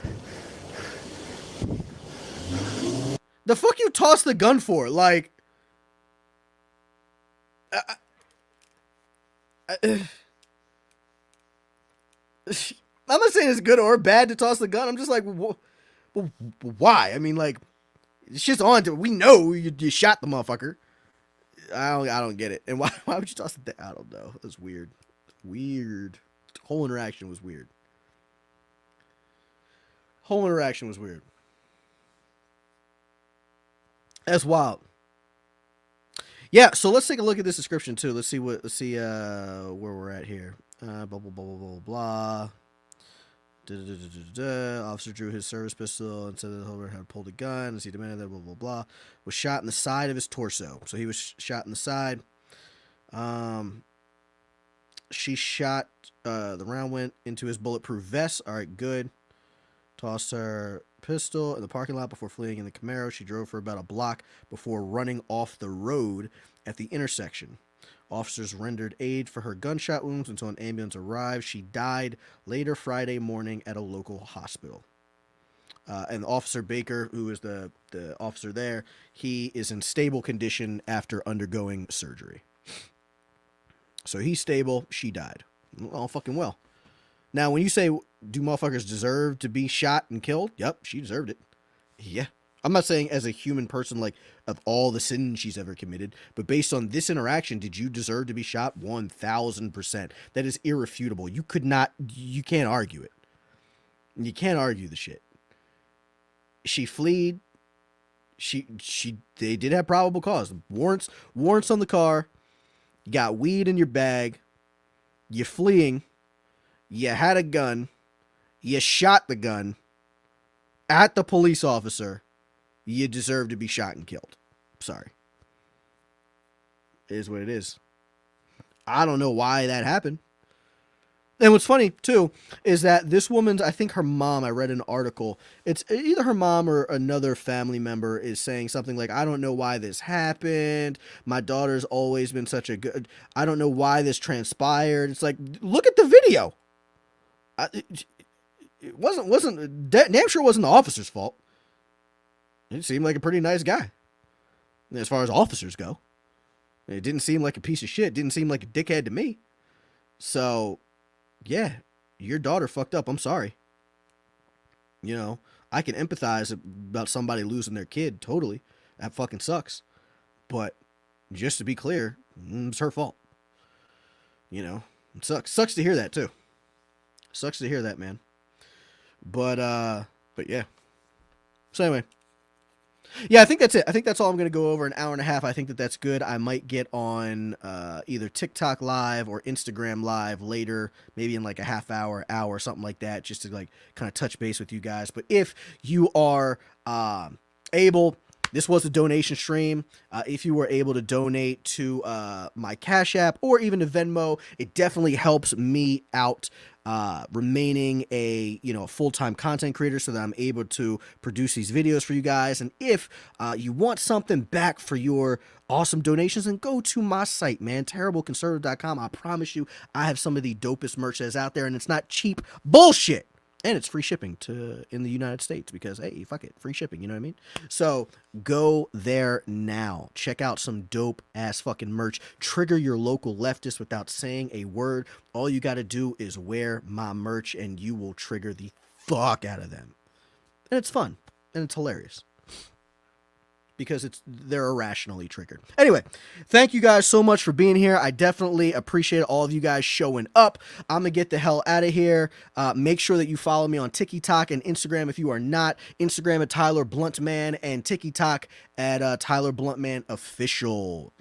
S1: The fuck you toss the gun for? Like, I'm not saying it's good or bad to toss the gun. I'm just like, why? I mean, like, it's just on to. We know you shot the motherfucker. I don't get it. And why would you toss it? I don't know. That's weird. Weird. The whole interaction was weird. Whole interaction was weird. That's wild. Yeah, so let's take a look at this description too. Let's see where we're at here. Blah blah blah blah blah blah. Officer drew his service pistol and said that the holder had pulled a gun as he demanded that blah blah blah. Was shot in the side of his torso. So he was shot in the side. She shot. The round went into his bulletproof vest. All right, good. Tossed her pistol in the parking lot before fleeing in the Camaro. She drove for about a block before running off the road at the intersection. Officers rendered aid for her gunshot wounds until an ambulance arrived. She died later Friday morning at a local hospital. And Officer Baker, who is the officer there, he is in stable condition after undergoing surgery. So he's stable. She died. All fucking well. Now, when you say, do motherfuckers deserve to be shot and killed? Yep, she deserved it. Yeah. I'm not saying as a human person, like, of all the sins she's ever committed, but based on this interaction, did you deserve to be shot? 1,000%. That is irrefutable. You can't argue it. You can't argue the shit. She fled. They did have probable cause. Warrants on the car. You got weed in your bag. You're fleeing. you had a gun, you shot the gun at the police officer, you deserve to be shot and killed. Sorry. It is what it is. I don't know why that happened. And what's funny, too, is that this woman's, I think her mom, I read an article, it's either her mom or another family member is saying something like, I don't know why this happened. My daughter's always been such a good, I don't know why this transpired. It's like, look at the video. It wasn't, damn sure wasn't the officer's fault. It seemed like a pretty nice guy. As far as officers go. It didn't seem like a piece of shit. It didn't seem like a dickhead to me. So, yeah, your daughter fucked up. I'm sorry. You know, I can empathize about somebody losing their kid. Totally. That fucking sucks. But just to be clear, it's her fault. You know, it sucks. Sucks to hear that too. Sucks to hear that, man. But yeah. So anyway. Yeah, I think that's it. I think that's all I'm going to go over. An hour and a half. I think that's good. I might get on either TikTok live or Instagram live later, maybe in like a half hour, something like that, just to like kind of touch base with you guys. But if you are able, this was a donation stream. If you were able to donate to my Cash App or even to Venmo, it definitely helps me out remaining a full-time content creator so that I'm able to produce these videos for you guys. And if you want something back for your awesome donations, then go to my site, man, terribleconservative.com. I promise you I have some of the dopest merch that's out there, and it's not cheap bullshit. And it's free shipping in the United States because, hey, fuck it, free shipping, you know what I mean? So go there now. Check out some dope-ass fucking merch. Trigger your local leftist without saying a word. All you got to do is wear my merch, and you will trigger the fuck out of them. And it's fun, and it's hilarious. Because they're irrationally triggered. Anyway, thank you guys so much for being here. I definitely appreciate all of you guys showing up. I'm going to get the hell out of here. Make sure that you follow me on TikTok and Instagram if you are not. Instagram at Tyler Bluntman and TikTok at Tyler Bluntman Official.